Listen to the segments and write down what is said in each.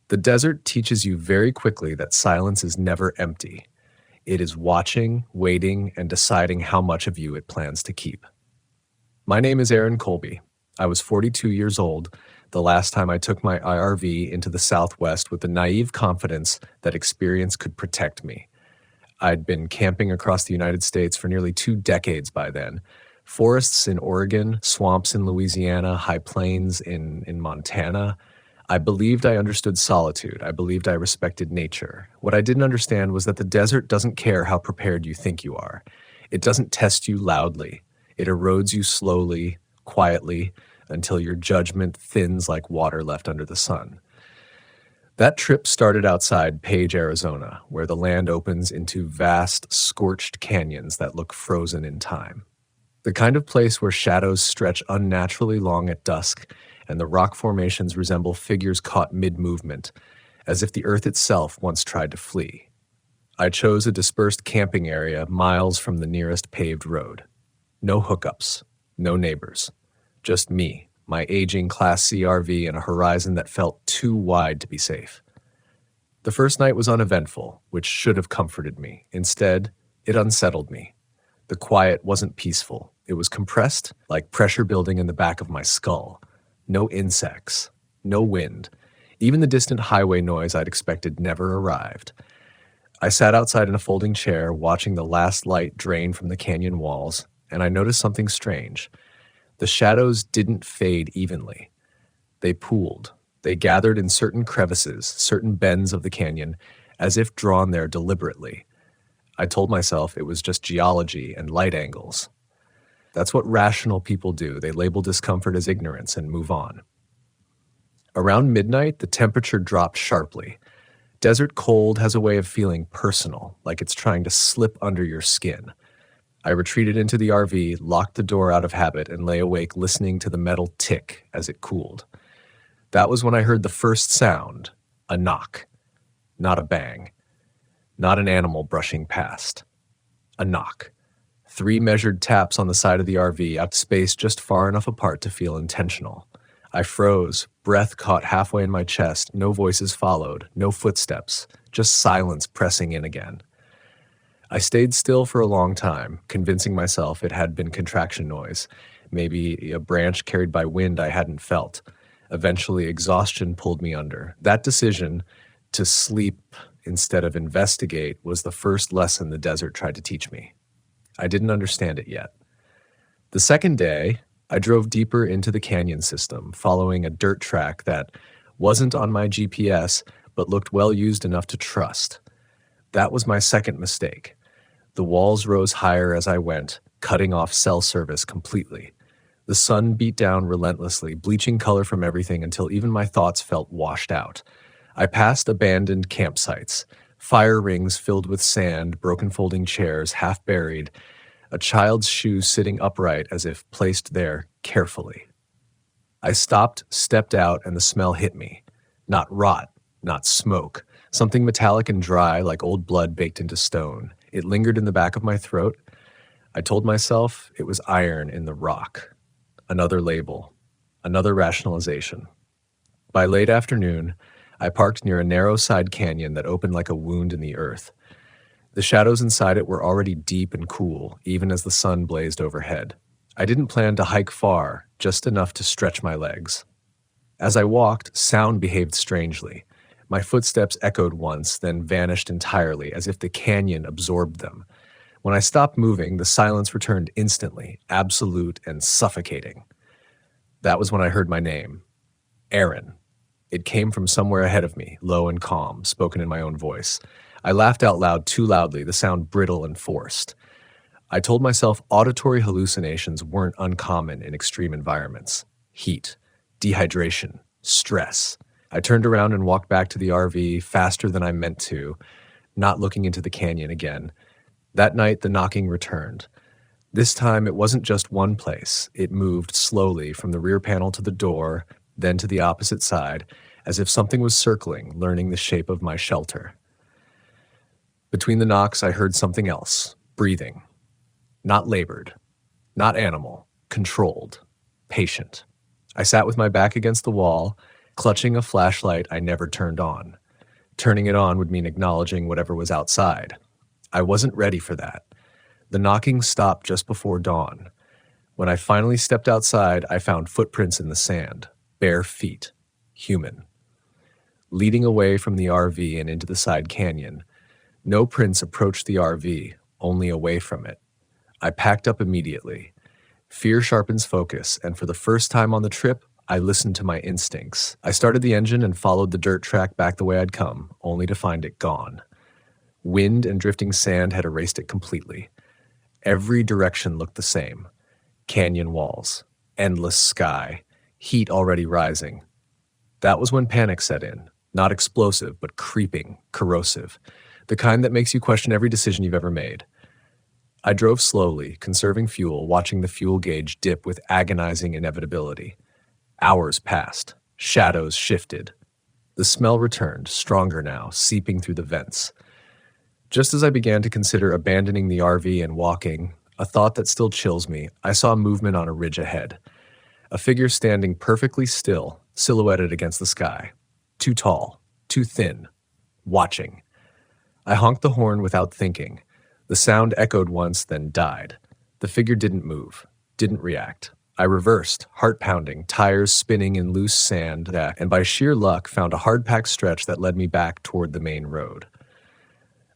The desert teaches you very quickly that silence is never empty. It is watching, waiting, and deciding how much of you it plans to keep. My name is Aaron Colby. I was 42 years old the last time I took my IRV into the Southwest with the naive confidence that experience could protect me. I'd been camping across the United States for nearly 2 decades by then. Forests in Oregon, swamps in Louisiana, high plains in Montana. I believed I understood solitude. I believed I respected nature. What I didn't understand was that the desert doesn't care how prepared you think you are. It doesn't test you loudly. It erodes you slowly, quietly, until your judgment thins like water left under the sun. That trip started outside Page, Arizona, where the land opens into vast, scorched canyons that look frozen in time. The kind of place where shadows stretch unnaturally long at dusk and the rock formations resemble figures caught mid-movement, as if the earth itself once tried to flee. I chose a dispersed camping area miles from the nearest paved road. No hookups, no neighbors, just me, my aging Class C RV, and a horizon that felt too wide to be safe. The first night was uneventful, which should have comforted me. Instead, it unsettled me. The quiet wasn't peaceful. It was compressed, like pressure building in the back of my skull. No insects, no wind. Even the distant highway noise I'd expected never arrived. I sat outside in a folding chair, watching the last light drain from the canyon walls, and I noticed something strange. The shadows didn't fade evenly. They pooled. They gathered in certain crevices, certain bends of the canyon, as if drawn there deliberately. I told myself it was just geology and light angles. That's what rational people do. They label discomfort as ignorance and move on. Around midnight, the temperature dropped sharply. Desert cold has a way of feeling personal, like it's trying to slip under your skin. I retreated into the RV, locked the door out of habit, and lay awake listening to the metal tick as it cooled. That was when I heard the first sound, a knock. Not a bang. Not an animal brushing past. A knock. 3 measured taps on the side of the RV, out spaced just far enough apart to feel intentional. I froze, breath caught halfway in my chest, no voices followed, no footsteps, just silence pressing in again. I stayed still for a long time, convincing myself it had been contraction noise, maybe a branch carried by wind I hadn't felt. Eventually, exhaustion pulled me under. That decision, to sleep instead of investigate, was the first lesson the desert tried to teach me. I didn't understand it yet. The second day, I drove deeper into the canyon system, following a dirt track that wasn't on my GPS, but looked well used enough to trust. That was my second mistake. The walls rose higher as I went, cutting off cell service completely. The sun beat down relentlessly, bleaching color from everything until even my thoughts felt washed out. I passed abandoned campsites, fire rings filled with sand, broken folding chairs, half buried, a child's shoe sitting upright as if placed there carefully. I stopped, stepped out, and the smell hit me. Not rot, not smoke. Something metallic and dry, like old blood baked into stone. It lingered in the back of my throat. I told myself it was iron in the rock. Another label. Another rationalization. By late afternoon, I parked near a narrow side canyon that opened like a wound in the earth. The shadows inside it were already deep and cool, even as the sun blazed overhead. I didn't plan to hike far, just enough to stretch my legs. As I walked, sound behaved strangely. My footsteps echoed once, then vanished entirely, as if the canyon absorbed them. When I stopped moving, the silence returned instantly, absolute and suffocating. That was when I heard my name. Aaron. It came from somewhere ahead of me, low and calm, spoken in my own voice. I laughed out loud too loudly, the sound brittle and forced. I told myself auditory hallucinations weren't uncommon in extreme environments. Heat, dehydration, stress. I turned around and walked back to the RV faster than I meant to, not looking into the canyon again. That night, the knocking returned. This time, it wasn't just one place. It moved slowly from the rear panel to the door, then to the opposite side, as if something was circling, learning the shape of my shelter. Between the knocks, I heard something else, breathing. Not labored, not animal, controlled, patient. I sat with my back against the wall, Clutching a flashlight I never turned on. Turning it on would mean acknowledging whatever was outside. I wasn't ready for that. The knocking stopped just before dawn. When I finally stepped outside, I found footprints in the sand. Bare feet. Human. Leading away from the RV and into the side canyon. No prints approached the RV, only away from it. I packed up immediately. Fear sharpens focus, and for the first time on the trip, I listened to my instincts. I started the engine and followed the dirt track back the way I'd come, only to find it gone. Wind and drifting sand had erased it completely. Every direction looked the same. Canyon walls, endless sky, heat already rising. That was when panic set in. Not explosive, but creeping, corrosive. The kind that makes you question every decision you've ever made. I drove slowly, conserving fuel, watching the fuel gauge dip with agonizing inevitability. Hours passed. Shadows shifted. The smell returned, stronger now, seeping through the vents. Just as I began to consider abandoning the RV and walking, a thought that still chills me, I saw movement on a ridge ahead. A figure standing perfectly still, silhouetted against the sky. Too tall, too thin, watching. I honked the horn without thinking. The sound echoed once, then died. The figure didn't move, didn't react. I reversed, heart pounding, tires spinning in loose sand, and by sheer luck found a hard-packed stretch that led me back toward the main road.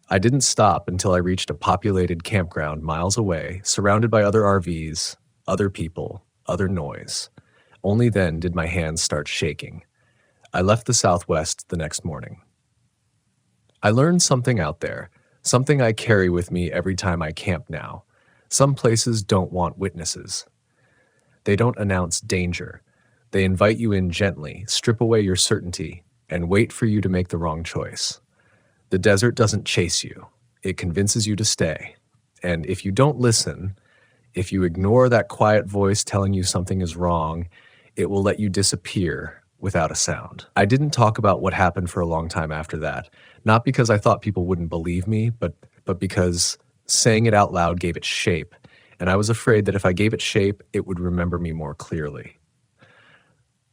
I didn't stop until I reached a populated campground miles away, surrounded by other RVs, other people, other noise. Only then did my hands start shaking. I left the Southwest the next morning. I learned something out there, something I carry with me every time I camp now. Some places don't want witnesses. They don't announce danger. They invite you in gently, strip away your certainty, and wait for you to make the wrong choice. The desert doesn't chase you. It convinces you to stay. And if you don't listen, if you ignore that quiet voice telling you something is wrong, it will let you disappear without a sound. I didn't talk about what happened for a long time after that, not because I thought people wouldn't believe me, but because saying it out loud gave it shape, and I was afraid that if I gave it shape, it would remember me more clearly.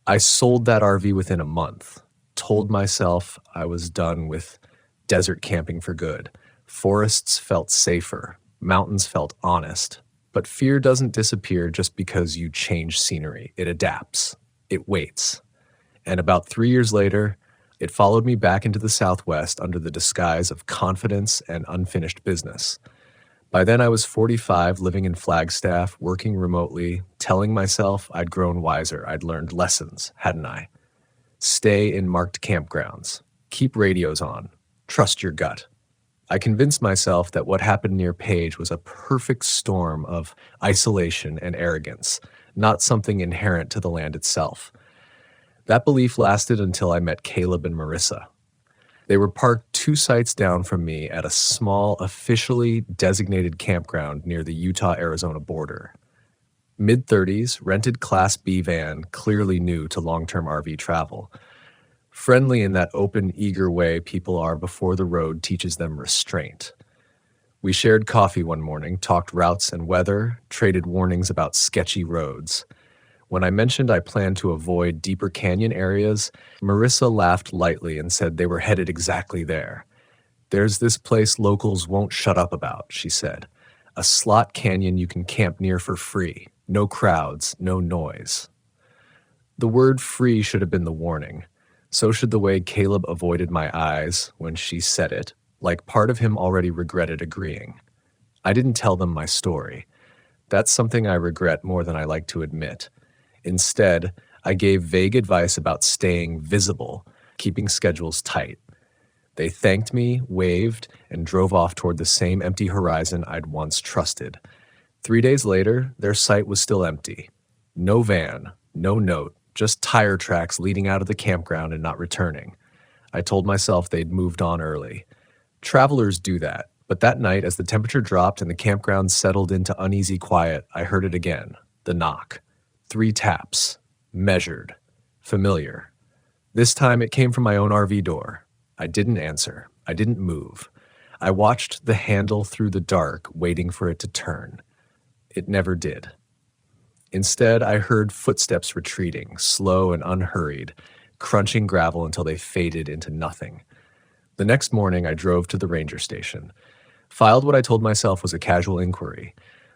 I sold that RV within a month, told myself I was done with desert camping for good. Forests felt safer, mountains felt honest, but fear doesn't disappear just because you change scenery. It adapts, it waits. And about 3 years later, it followed me back into the Southwest under the disguise of confidence and unfinished business. By then I was 45, living in Flagstaff, working remotely, telling myself I'd grown wiser, I'd learned lessons, hadn't I? Stay in marked campgrounds. Keep radios on. Trust your gut. I convinced myself that what happened near Page was a perfect storm of isolation and arrogance, not something inherent to the land itself. That belief lasted until I met Caleb and Marissa. They were parked 2 sites down from me at a small, officially designated campground near the Utah-Arizona border. Mid-30s, rented Class B van, clearly new to long-term RV travel. Friendly in that open, eager way people are before the road teaches them restraint. We shared coffee one morning, talked routes and weather, traded warnings about sketchy roads. When I mentioned I planned to avoid deeper canyon areas, Marissa laughed lightly and said they were headed exactly there. "There's this place locals won't shut up about," she said. "A slot canyon you can camp near for free. No crowds, no noise." The word free should have been the warning. So should the way Caleb avoided my eyes when she said it, like part of him already regretted agreeing. I didn't tell them my story. That's something I regret more than I like to admit. Instead, I gave vague advice about staying visible, keeping schedules tight. They thanked me, waved, and drove off toward the same empty horizon I'd once trusted. 3 days later, their site was still empty. No van, no note, just tire tracks leading out of the campground and not returning. I told myself they'd moved on early. Travelers do that, but that night, as the temperature dropped and the campground settled into uneasy quiet, I heard it again, the knock. 3 taps, measured, familiar. This time it came from my own RV door. I didn't answer. I didn't move. I watched the handle through the dark, waiting for it to turn. It never did. Instead, I heard footsteps retreating, slow and unhurried, crunching gravel until they faded into nothing. The next morning, I drove to the ranger station, filed what I told myself was a casual inquiry.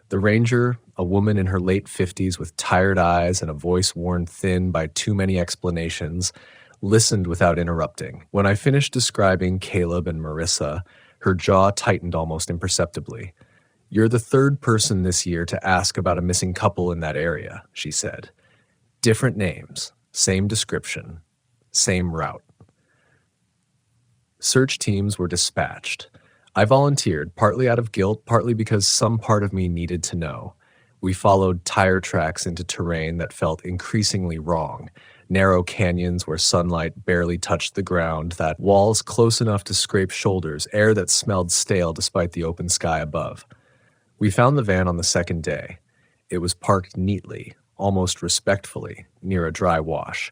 The ranger, a woman in her late 50s with tired eyes and a voice worn thin by too many explanations, listened without interrupting. When I finished describing Caleb and Marissa, her jaw tightened almost imperceptibly. "You're the third person this year to ask about a missing couple in that area," she said. "Different names, same description, same route." Search teams were dispatched. I volunteered, partly out of guilt, partly because some part of me needed to know. We followed tire tracks into terrain that felt increasingly wrong. Narrow canyons where sunlight barely touched the ground, that walls close enough to scrape shoulders, air that smelled stale despite the open sky above. We found the van on the second day. It was parked neatly, almost respectfully, near a dry wash.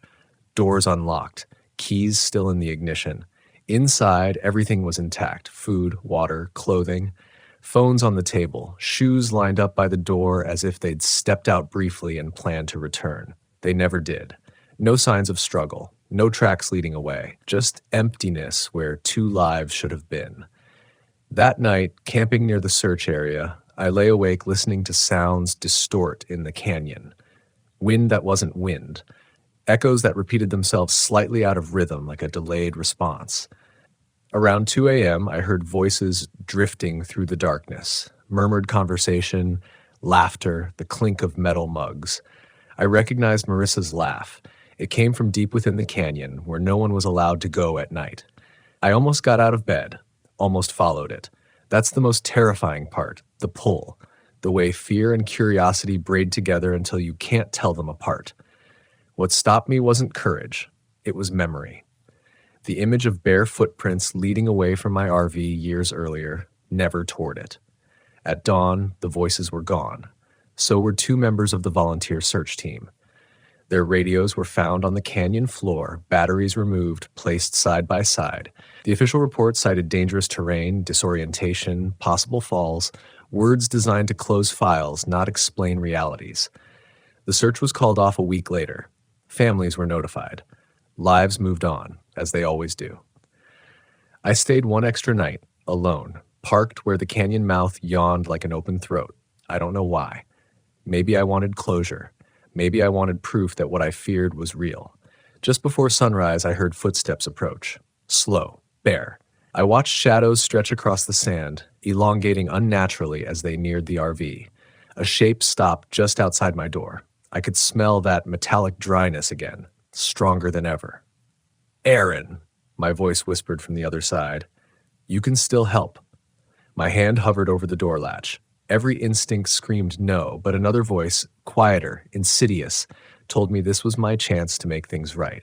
Doors unlocked, keys still in the ignition. Inside, everything was intact: food, water, clothing, phones on the table, shoes lined up by the door as if they'd stepped out briefly and planned to return. They never did. No signs of struggle, no tracks leading away, just emptiness where two lives should have been. That night, camping near the search area, I lay awake listening to sounds distort in the canyon. Wind that wasn't wind. Echoes that repeated themselves slightly out of rhythm like a delayed response. Around 2 a.m., I heard voices drifting through the darkness, murmured conversation, laughter, the clink of metal mugs. I recognized Marissa's laugh. It came from deep within the canyon, where no one was allowed to go at night. I almost got out of bed, almost followed it. That's the most terrifying part, the pull, the way fear and curiosity braid together until you can't tell them apart. What stopped me wasn't courage, it was memory. The image of bare footprints leading away from my RV years earlier, never toward it. At dawn, the voices were gone. So were two members of the volunteer search team. Their radios were found on the canyon floor, batteries removed, placed side by side. The official report cited dangerous terrain, disorientation, possible falls, words designed to close files, not explain realities. The search was called off a week later. Families were notified. Lives moved on, as they always do. I stayed one extra night, alone, parked where the canyon mouth yawned like an open throat. I don't know why. Maybe I wanted closure. Maybe I wanted proof that what I feared was real. Just before sunrise, I heard footsteps approach. Slow, bare. I watched shadows stretch across the sand, elongating unnaturally as they neared the RV. A shape stopped just outside my door. I could smell that metallic dryness again, stronger than ever. "Aaron," my voice whispered from the other side. "You can still help." My hand hovered over the door latch. Every instinct screamed no, but another voice, quieter, insidious, told me this was my chance to make things right.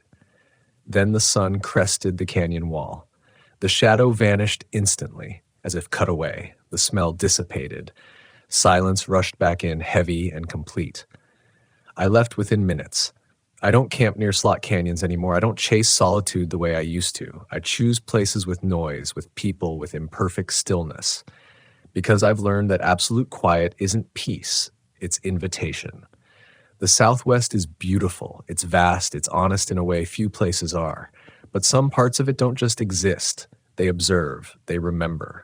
Then the sun crested the canyon wall. The shadow vanished instantly, as if cut away. The smell dissipated. Silence rushed back in, heavy and complete. I left within minutes. I don't camp near slot canyons anymore. I don't chase solitude the way I used to. I choose places with noise, with people, with imperfect stillness. Because I've learned that absolute quiet isn't peace, it's invitation. The Southwest is beautiful, it's vast, it's honest in a way few places are. But some parts of it don't just exist. They observe, they remember.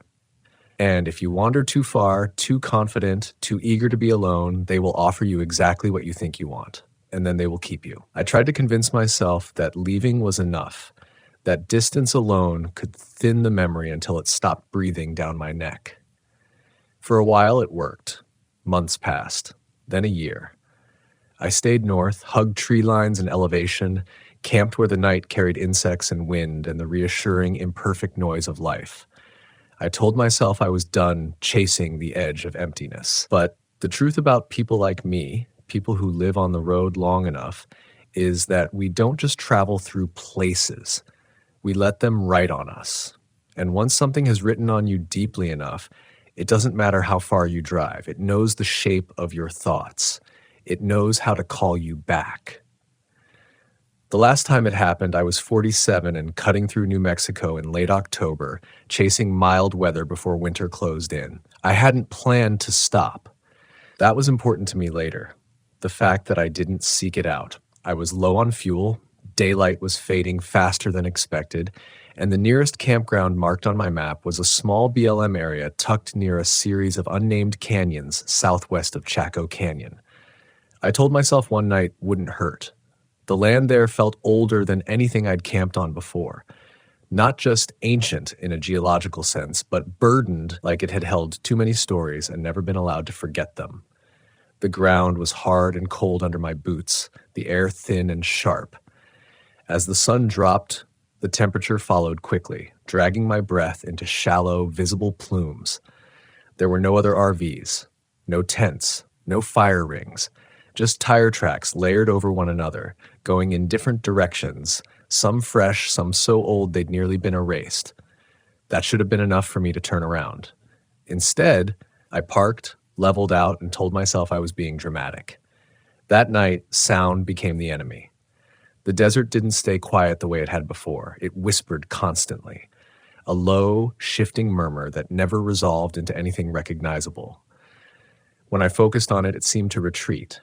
And if you wander too far, too confident, too eager to be alone, they will offer you exactly what you think you want, and then they will keep you. I tried to convince myself that leaving was enough, that distance alone could thin the memory until it stopped breathing down my neck. For a while it worked. Months passed, then a year. I stayed north, hugged tree lines and elevation, camped where the night carried insects and wind and the reassuring, imperfect noise of life. I told myself I was done chasing the edge of emptiness. But the truth about people like me, people who live on the road long enough, is that we don't just travel through places. We let them write on us. And once something has written on you deeply enough, it doesn't matter how far you drive. It knows the shape of your thoughts. It knows how to call you back. The last time it happened, I was 47 and cutting through New Mexico in late October, chasing mild weather before winter closed in. I hadn't planned to stop. That was important to me later. The fact that I didn't seek it out. I was low on fuel, Daylight was fading faster than expected, and the nearest campground marked on my map was a small BLM area tucked near a series of unnamed canyons southwest of Chaco Canyon. I told myself one night wouldn't hurt. The land there felt older than anything I'd camped on before. Not just ancient in a geological sense, but burdened like it had held too many stories and never been allowed to forget them. The ground was hard and cold under my boots, the air thin and sharp. As the sun dropped, the temperature followed quickly, dragging my breath into shallow, visible plumes. There were no other RVs, no tents, no fire rings, just tire tracks layered over one another, going in different directions, some fresh, some so old they'd nearly been erased. That should have been enough for me to turn around. Instead, I parked, leveled out, and told myself I was being dramatic. That night, sound became the enemy. The desert didn't stay quiet the way it had before. It whispered constantly, a low, shifting murmur that never resolved into anything recognizable. When I focused on it, it seemed to retreat.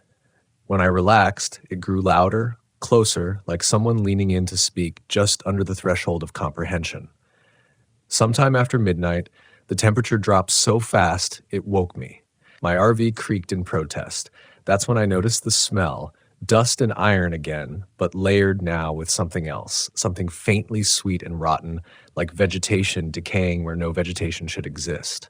When I relaxed, it grew louder, closer, like someone leaning in to speak just under the threshold of comprehension. Sometime after midnight, the temperature dropped so fast it woke me. My RV creaked in protest. That's when I noticed the smell, dust and iron again, but layered now with something else, something faintly sweet and rotten, like vegetation decaying where no vegetation should exist.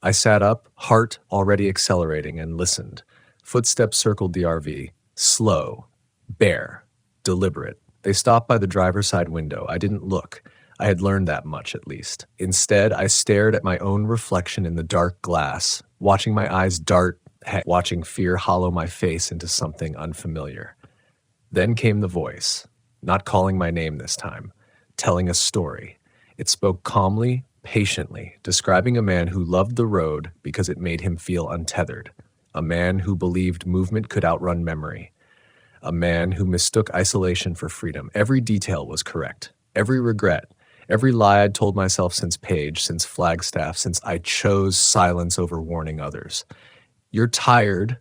I sat up, heart already accelerating, and listened. Footsteps circled the RV, slow, bare, deliberate. They stopped by the driver's side window. I didn't look. I had learned that much, at least. Instead, I stared at my own reflection in the dark glass, watching my eyes dart, watching fear hollow my face into something unfamiliar. Then came the voice, not calling my name this time, telling a story. It spoke calmly, patiently, describing a man who loved the road because it made him feel untethered, a man who believed movement could outrun memory, a man who mistook isolation for freedom. Every detail was correct, every regret, every lie I'd told myself since Page, since Flagstaff, since I chose silence over warning others. "You're tired,"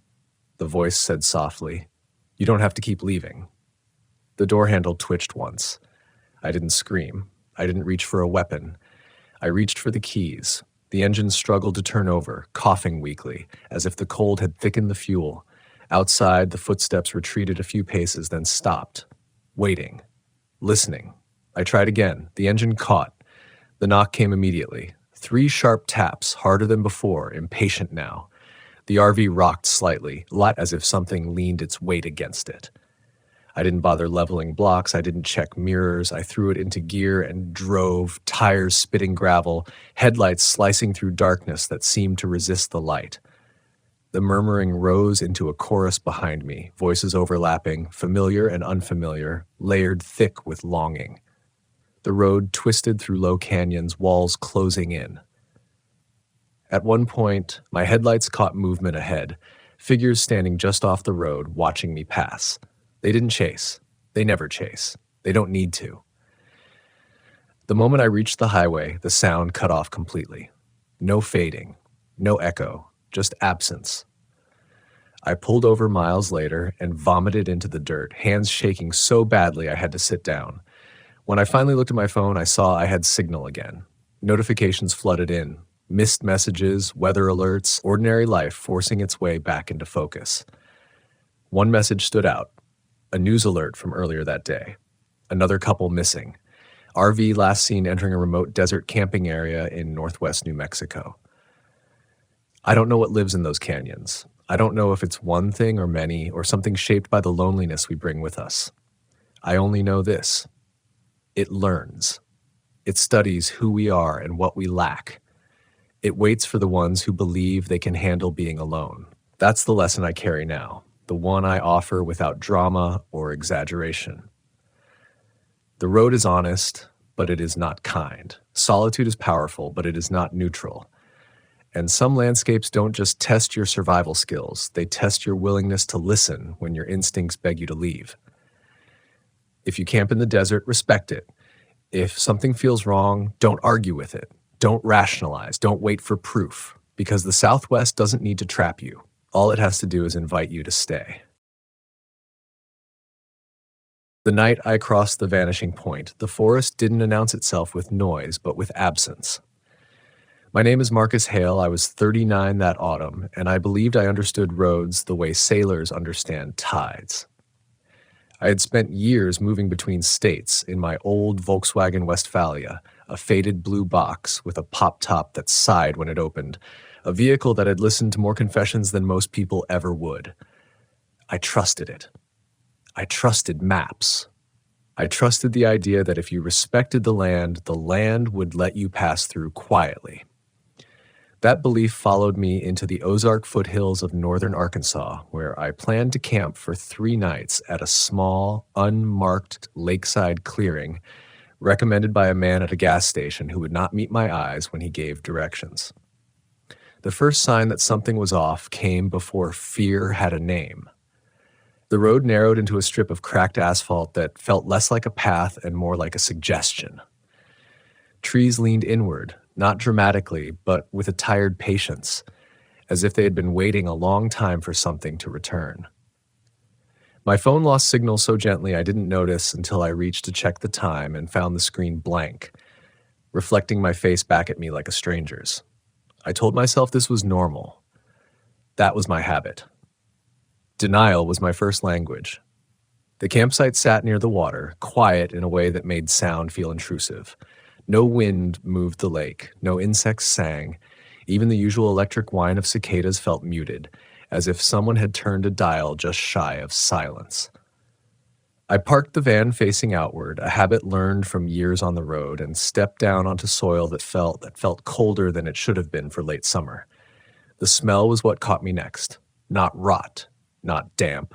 the voice said softly. "You don't have to keep leaving." The door handle twitched once. I didn't scream. I didn't reach for a weapon. I reached for the keys. The engine struggled to turn over, coughing weakly, as if the cold had thickened the fuel. Outside, the footsteps retreated a few paces, then stopped, waiting, listening. I tried again. The engine caught. The knock came immediately. 3 sharp taps, harder than before, impatient now. The RV rocked slightly, as if something leaned its weight against it. I didn't bother leveling blocks. I didn't check mirrors. I threw it into gear and drove, tires spitting gravel, headlights slicing through darkness that seemed to resist the light. The murmuring rose into a chorus behind me, voices overlapping, familiar and unfamiliar, layered thick with longing. The road twisted through low canyons, walls closing in. At one point, my headlights caught movement ahead, figures standing just off the road, watching me pass. They didn't chase. They never chase. They don't need to. The moment I reached the highway, the sound cut off completely. No fading, no echo, just absence. I pulled over miles later and vomited into the dirt, hands shaking so badly I had to sit down. When I finally looked at my phone, I saw I had signal again. Notifications flooded in. Missed messages, weather alerts, ordinary life forcing its way back into focus. One message stood out. A news alert from earlier that day. Another couple missing. RV last seen entering a remote desert camping area in northwest New Mexico. I don't know what lives in those canyons. I don't know if it's one thing or many, or something shaped by the loneliness we bring with us. I only know this. It learns. It studies who we are and what we lack. It waits for the ones who believe they can handle being alone. That's the lesson I carry now, the one I offer without drama or exaggeration. The road is honest, but it is not kind. Solitude is powerful, but it is not neutral. And some landscapes don't just test your survival skills, they test your willingness to listen when your instincts beg you to leave. If you camp in the desert, respect it. If something feels wrong, don't argue with it. Don't rationalize. Don't wait for proof. Because the Southwest doesn't need to trap you. All it has to do is invite you to stay. The night I crossed the vanishing point, the forest didn't announce itself with noise, but with absence. My name is Marcus Hale. I was 39 that autumn, and I believed I understood roads the way sailors understand tides. I had spent years moving between states in my old Volkswagen Westphalia, a faded blue box with a pop top that sighed when it opened, a vehicle that had listened to more confessions than most people ever would. I trusted it. I trusted maps. I trusted the idea that if you respected the land would let you pass through quietly. That belief followed me into the Ozark foothills of northern Arkansas, where I planned to camp for 3 nights at a small, unmarked lakeside clearing recommended by a man at a gas station who would not meet my eyes when he gave directions. The first sign that something was off came before fear had a name. The road narrowed into a strip of cracked asphalt that felt less like a path and more like a suggestion. Trees leaned inward, not dramatically, but with a tired patience, as if they had been waiting a long time for something to return. My phone lost signal so gently I didn't notice until I reached to check the time and found the screen blank, reflecting my face back at me like a stranger's. I told myself this was normal. That was my habit. Denial was my first language. The campsite sat near the water, quiet in a way that made sound feel intrusive. No wind moved the lake, no insects sang. Even the usual electric whine of cicadas felt muted, as if someone had turned a dial just shy of silence. I parked the van facing outward, a habit learned from years on the road, and stepped down onto soil that felt colder than it should have been for late summer. The smell was what caught me next. Not rot, not damp.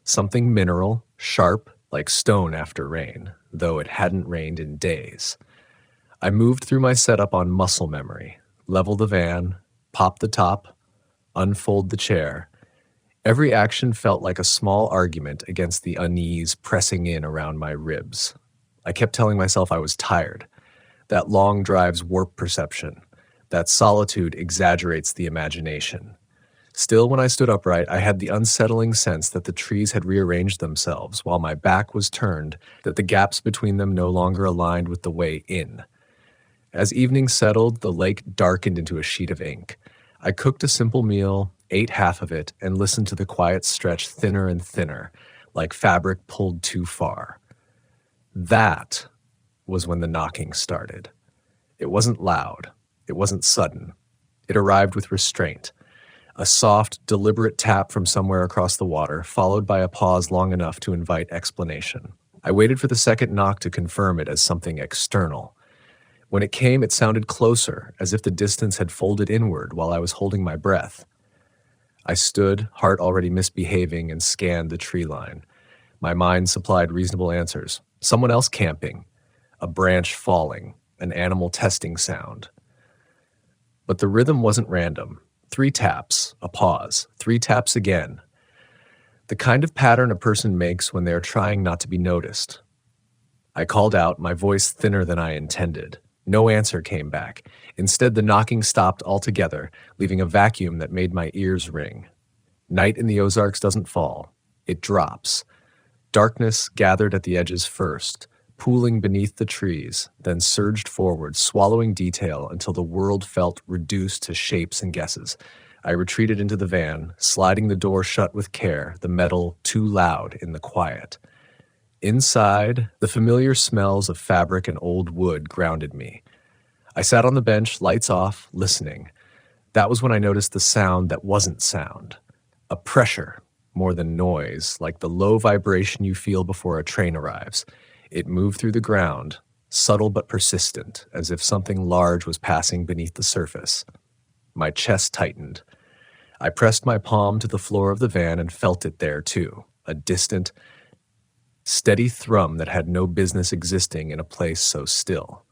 Something mineral, sharp, like stone after rain, though it hadn't rained in days. I moved through my setup on muscle memory, level the van, pop the top, unfold the chair. Every action felt like a small argument against the unease pressing in around my ribs. I kept telling myself I was tired. That long drive's warp perception. That solitude exaggerates the imagination. Still, when I stood upright, I had the unsettling sense that the trees had rearranged themselves while my back was turned, that the gaps between them no longer aligned with the way in. As evening settled, the lake darkened into a sheet of ink. I cooked a simple meal, ate half of it, and listened to the quiet stretch thinner and thinner, like fabric pulled too far. That was when the knocking started. It wasn't loud. It wasn't sudden. It arrived with restraint. A soft, deliberate tap from somewhere across the water, followed by a pause long enough to invite explanation. I waited for the second knock to confirm it as something external. When it came, it sounded closer, as if the distance had folded inward while I was holding my breath. I stood, heart already misbehaving, and scanned the tree line. My mind supplied reasonable answers. Someone else camping, a branch falling, an animal testing sound. But the rhythm wasn't random. 3 taps, a pause, 3 taps again. The kind of pattern a person makes when they are trying not to be noticed. I called out, my voice thinner than I intended. No answer came back. Instead, the knocking stopped altogether, leaving a vacuum that made my ears ring. Night in the Ozarks doesn't fall. It drops. Darkness gathered at the edges first, pooling beneath the trees, then surged forward, swallowing detail until the world felt reduced to shapes and guesses. I retreated into the van, sliding the door shut with care, the metal too loud in the quiet. Inside, the familiar smells of fabric and old wood grounded me. I sat on the bench, lights off, listening. That was when I noticed the sound that wasn't sound. A pressure, more than noise, like the low vibration you feel before a train arrives. It moved through the ground, subtle but persistent, as if something large was passing beneath the surface. My chest tightened. I pressed my palm to the floor of the van and felt it there too, a distant, steady thrum that had no business existing in a place so still.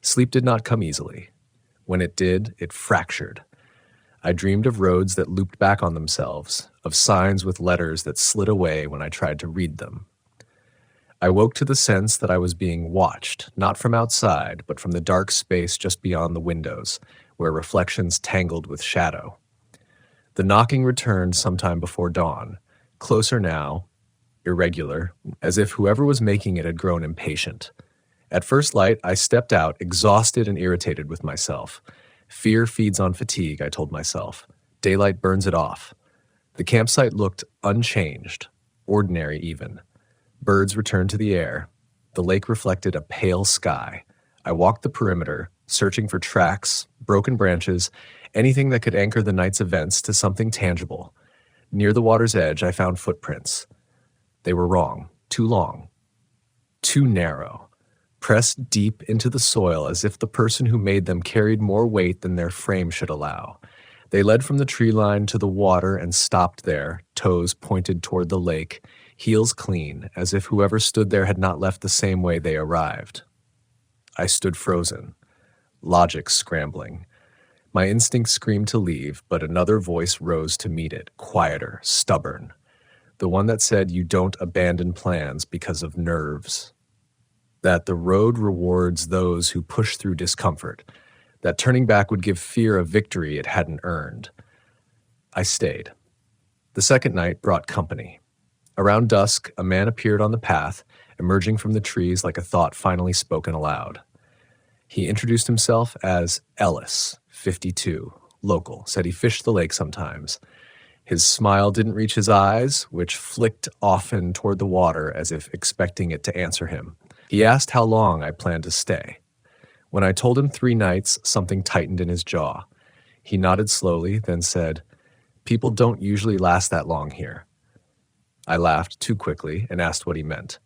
Sleep did not come easily. When it did, it fractured. I dreamed of roads that looped back on themselves, of signs with letters that slid away when I tried to read them. I woke to the sense that I was being watched, not from outside, but from the dark space just beyond the windows, where reflections tangled with shadow. The knocking returned sometime before dawn, closer now, irregular, as if whoever was making it had grown impatient. At first light, I stepped out, exhausted and irritated with myself. Fear feeds on fatigue, I told myself. Daylight burns it off. The campsite looked unchanged, ordinary even. Birds returned to the air. The lake reflected a pale sky. I walked the perimeter, searching for tracks, broken branches, anything that could anchor the night's events to something tangible. Near the water's edge, I found footprints. They were wrong, too long, too narrow, pressed deep into the soil as if the person who made them carried more weight than their frame should allow. They led from the tree line to the water and stopped there, toes pointed toward the lake, heels clean, as if whoever stood there had not left the same way they arrived. I stood frozen, logic scrambling. My instinct screamed to leave, but another voice rose to meet it, quieter, stubborn. The one that said you don't abandon plans because of nerves. That the road rewards those who push through discomfort. That turning back would give fear a victory it hadn't earned. I stayed. The second night brought company. Around dusk, a man appeared on the path, emerging from the trees like a thought finally spoken aloud. He introduced himself as Ellis, 52, local, said he fished the lake sometimes. His smile didn't reach his eyes, which flicked often toward the water as if expecting it to answer him. He asked how long I planned to stay. When I told him 3 nights, something tightened in his jaw. He nodded slowly, then said, "People don't usually last that long here." I laughed too quickly and asked what he meant.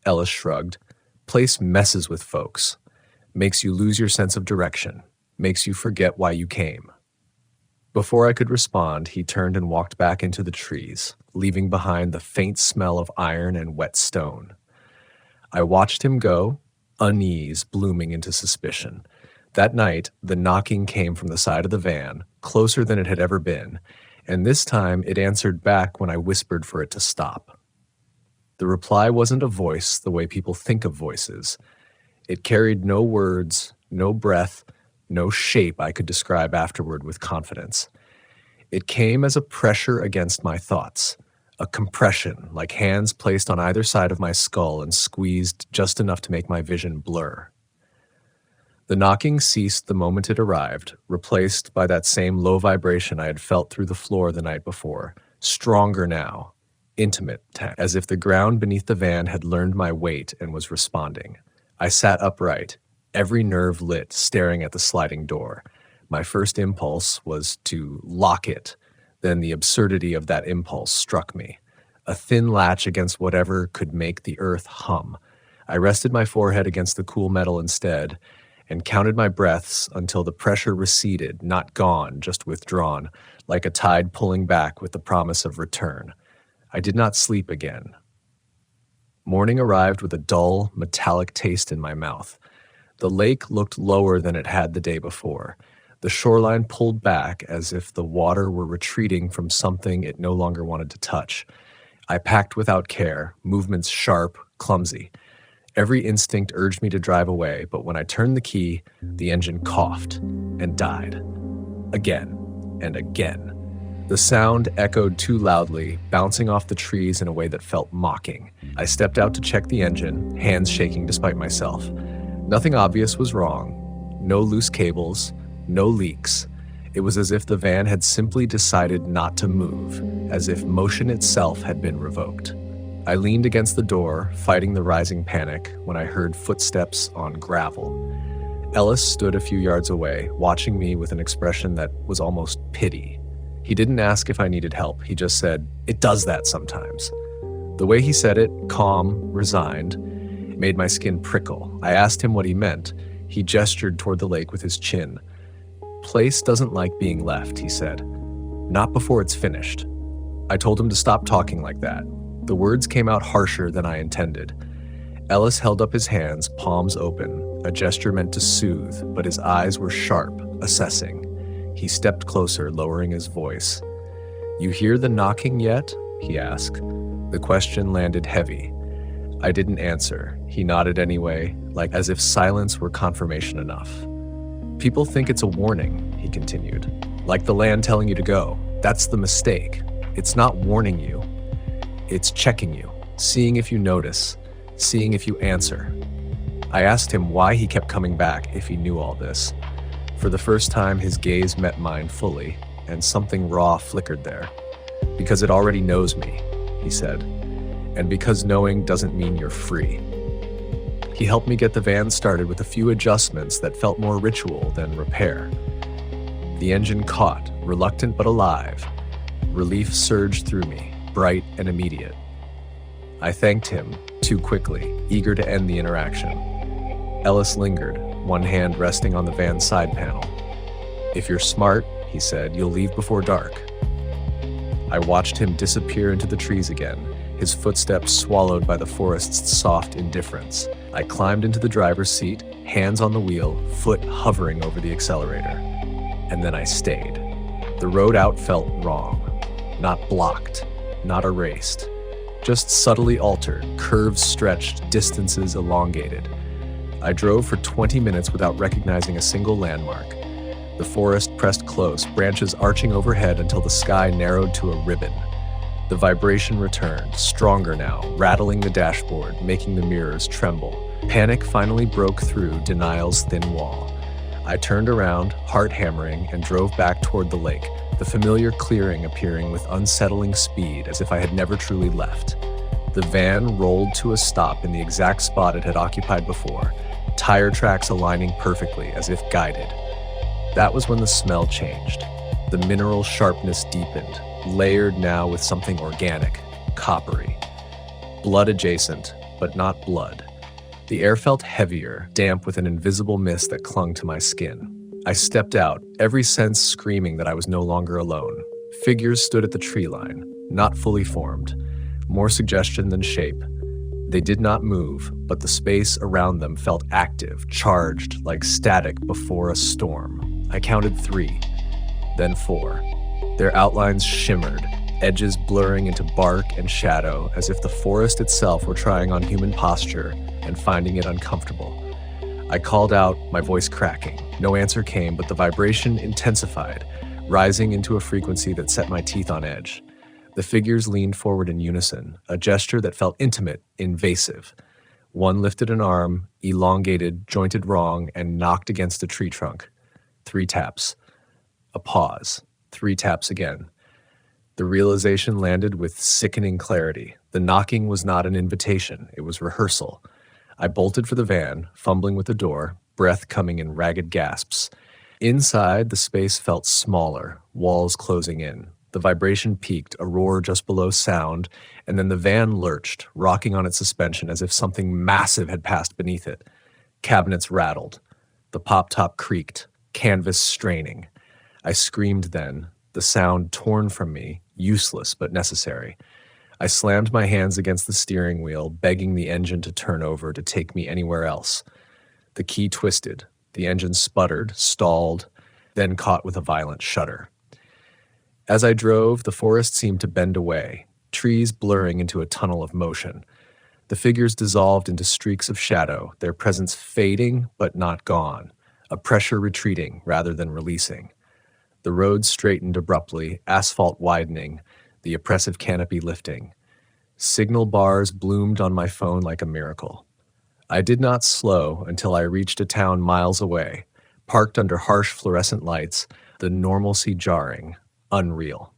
Ellis shrugged. "Place messes with folks. Makes you lose your sense of direction. Makes you forget why you came." Before I could respond, he turned and walked back into the trees, leaving behind the faint smell of iron and wet stone. I watched him go, unease blooming into suspicion. That night, the knocking came from the side of the van, closer than it had ever been, and this time it answered back when I whispered for it to stop. The reply wasn't a voice the way people think of voices. It carried no words, no breath, no shape I could describe afterward with confidence. It came as a pressure against my thoughts, a compression like hands placed on either side of my skull and squeezed just enough to make my vision blur. The knocking ceased the moment it arrived, replaced by that same low vibration I had felt through the floor the night before, stronger now, intimate, as if the ground beneath the van had learned my weight and was responding. I sat upright, every nerve lit, staring at the sliding door. My first impulse was to lock it. Then the absurdity of that impulse struck me. A thin latch against whatever could make the earth hum. I rested my forehead against the cool metal instead, and counted my breaths until the pressure receded, not gone, just withdrawn, like a tide pulling back with the promise of return. I did not sleep again. Morning arrived with a dull, metallic taste in my mouth. The lake looked lower than it had the day before. The shoreline pulled back as if the water were retreating from something it no longer wanted to touch. I packed without care, movements sharp, clumsy. Every instinct urged me to drive away, but when I turned the key, the engine coughed and died. Again and again. The sound echoed too loudly, bouncing off the trees in a way that felt mocking. I stepped out to check the engine, hands shaking despite myself. Nothing obvious was wrong. No loose cables, no leaks. It was as if the van had simply decided not to move, as if motion itself had been revoked. I leaned against the door, fighting the rising panic, when I heard footsteps on gravel. Ellis stood a few yards away, watching me with an expression that was almost pity. He didn't ask if I needed help. He just said, "It does that sometimes." The way he said it, calm, resigned, made my skin prickle. I asked him what he meant. He gestured toward the lake with his chin. "Place doesn't like being left," he said. "Not before it's finished." I told him to stop talking like that. The words came out harsher than I intended. Ellis held up his hands, palms open, a gesture meant to soothe, but his eyes were sharp, assessing. He stepped closer, lowering his voice. "You hear the knocking yet?" he asked. The question landed heavy. I didn't answer. He nodded anyway, like as if silence were confirmation enough. "People think it's a warning," he continued. "Like the land telling you to go. That's the mistake. It's not warning you. It's checking you." seeing if you notice, seeing if you answer. I asked him why he kept coming back if he knew all this. For the first time, his gaze met mine fully, and something raw flickered there. Because it already knows me, he said, and because knowing doesn't mean you're free. He helped me get the van started with a few adjustments that felt more ritual than repair. The engine caught, reluctant but alive. Relief surged through me, bright and immediate. I thanked him, too quickly, eager to end the interaction. Ellis lingered, one hand resting on the van's side panel. "If you're smart," he said, "you'll leave before dark." I watched him disappear into the trees again, his footsteps swallowed by the forest's soft indifference. I climbed into the driver's seat, hands on the wheel, foot hovering over the accelerator. And then I stayed. The road out felt wrong. Not blocked, not erased. Just subtly altered, curves stretched, distances elongated. I drove for 20 minutes without recognizing a single landmark. The forest pressed close, branches arching overhead until the sky narrowed to a ribbon. The vibration returned, stronger now, rattling the dashboard, making the mirrors tremble. Panic finally broke through denial's thin wall. I turned around, heart hammering, and drove back toward the lake, the familiar clearing appearing with unsettling speed as if I had never truly left. The van rolled to a stop in the exact spot it had occupied before, tire tracks aligning perfectly as if guided. That was when the smell changed. The mineral sharpness deepened, layered now with something organic, coppery. Blood adjacent, but not blood. The air felt heavier, damp with an invisible mist that clung to my skin. I stepped out, every sense screaming that I was no longer alone. Figures stood at the tree line, not fully formed, more suggestion than shape. They did not move, but the space around them felt active, charged, like static before a storm. I counted 3, then 4. Their outlines shimmered, edges blurring into bark and shadow, as if the forest itself were trying on human posture and finding it uncomfortable. I called out, my voice cracking. No answer came, but the vibration intensified, rising into a frequency that set my teeth on edge. The figures leaned forward in unison, a gesture that felt intimate, invasive. One lifted an arm, elongated, jointed wrong, and knocked against a tree trunk. 3 taps. A pause. 3 taps again. The realization landed with sickening clarity. The knocking was not an invitation, it was rehearsal. I bolted for the van, fumbling with the door, breath coming in ragged gasps. Inside, the space felt smaller, walls closing in. The vibration peaked, a roar just below sound, and then the van lurched, rocking on its suspension as if something massive had passed beneath it. Cabinets rattled. The pop-top creaked, canvas straining. I screamed then, the sound torn from me, useless but necessary. I slammed my hands against the steering wheel, begging the engine to turn over to take me anywhere else. The key twisted. The engine sputtered, stalled, then caught with a violent shudder. As I drove, the forest seemed to bend away, trees blurring into a tunnel of motion. The figures dissolved into streaks of shadow, their presence fading but not gone, a pressure retreating rather than releasing. The road straightened abruptly, asphalt widening, the oppressive canopy lifting. Signal bars bloomed on my phone like a miracle. I did not slow until I reached a town miles away, parked under harsh fluorescent lights, the normalcy jarring, unreal.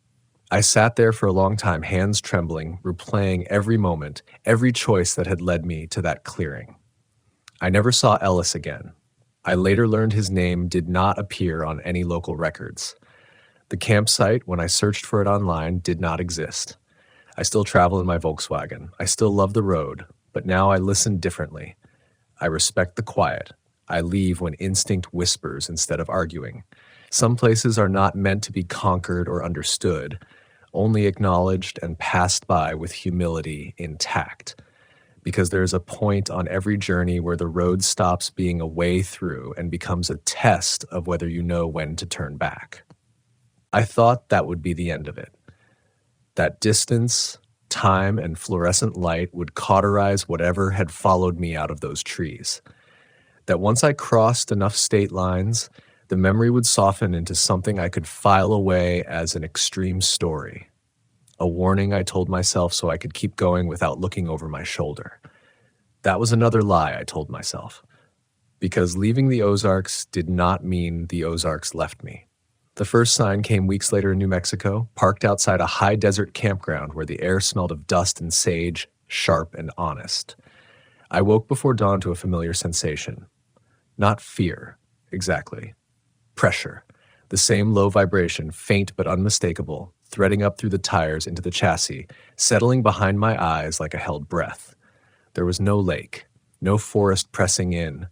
I sat there for a long time, hands trembling, replaying every moment, every choice that had led me to that clearing. I never saw Ellis again. I later learned his name did not appear on any local records. The campsite, when I searched for it online, did not exist. I still travel in my Volkswagen. I still love the road, but now I listen differently. I respect the quiet. I leave when instinct whispers instead of arguing. Some places are not meant to be conquered or understood, only acknowledged and passed by with humility intact. Because there's a point on every journey where the road stops being a way through and becomes a test of whether you know when to turn back. I thought that would be the end of it. That distance, time, and fluorescent light would cauterize whatever had followed me out of those trees. That once I crossed enough state lines, the memory would soften into something I could file away as an extreme story. a warning I told myself so I could keep going without looking over my shoulder. That was another lie I told myself, because leaving the Ozarks did not mean the Ozarks left me. The first sign came weeks later in New Mexico, parked outside a high desert campground where the air smelled of dust and sage, sharp and honest. I woke before dawn to a familiar sensation. Not fear, exactly. Pressure. The same low vibration, faint but unmistakable, threading up through the tires into the chassis, settling behind my eyes like a held breath. There was no lake, no forest pressing in,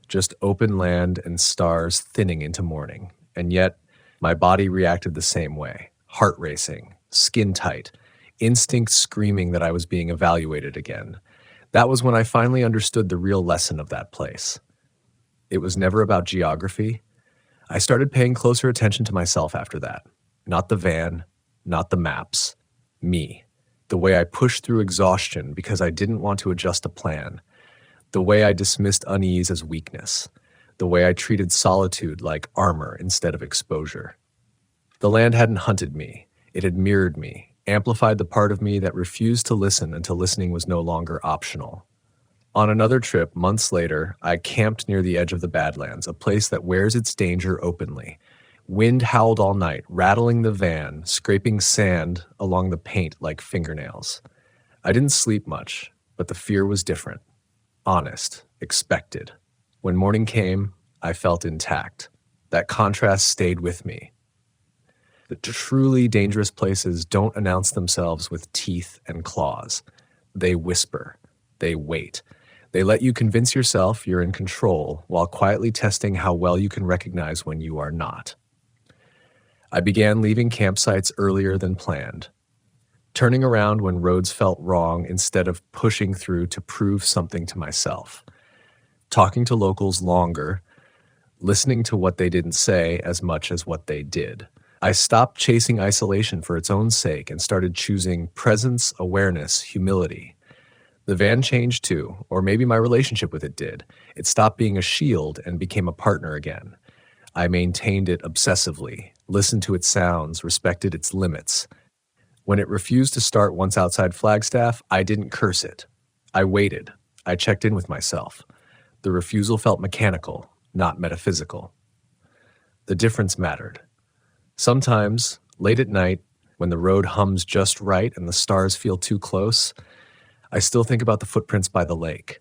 just open land and stars thinning into morning. And yet, my body reacted the same way, heart racing, skin tight, instinct screaming that I was being evaluated again. That was when I finally understood the real lesson of that place. It was never about geography. I started paying closer attention to myself after that. Not the van, not the maps. Me. The way I pushed through exhaustion because I didn't want to adjust a plan. The way I dismissed unease as weakness. The way I treated solitude like armor instead of exposure. The land hadn't hunted me. It had mirrored me, amplified the part of me that refused to listen until listening was no longer optional. On another trip, months later, I camped near the edge of the Badlands, a place that wears its danger openly. Wind howled all night, rattling the van, scraping sand along the paint like fingernails. I didn't sleep much, but the fear was different. Honest, expected. When morning came, I felt intact. That contrast stayed with me. The truly dangerous places don't announce themselves with teeth and claws. They whisper. They wait. They let you convince yourself you're in control while quietly testing how well you can recognize when you are not. I began leaving campsites earlier than planned, turning around when roads felt wrong instead of pushing through to prove something to myself, talking to locals longer, listening to what they didn't say as much as what they did. I stopped chasing isolation for its own sake and started choosing presence, awareness, humility. The van changed too, or maybe my relationship with it did. It stopped being a shield and became a partner again. I maintained it obsessively, listened to its sounds, respected its limits. When it refused to start once outside Flagstaff, I didn't curse it. I waited. I checked in with myself. The refusal felt mechanical, not metaphysical. The difference mattered. Sometimes, late at night, when the road hums just right and the stars feel too close, I still think about the footprints by the lake,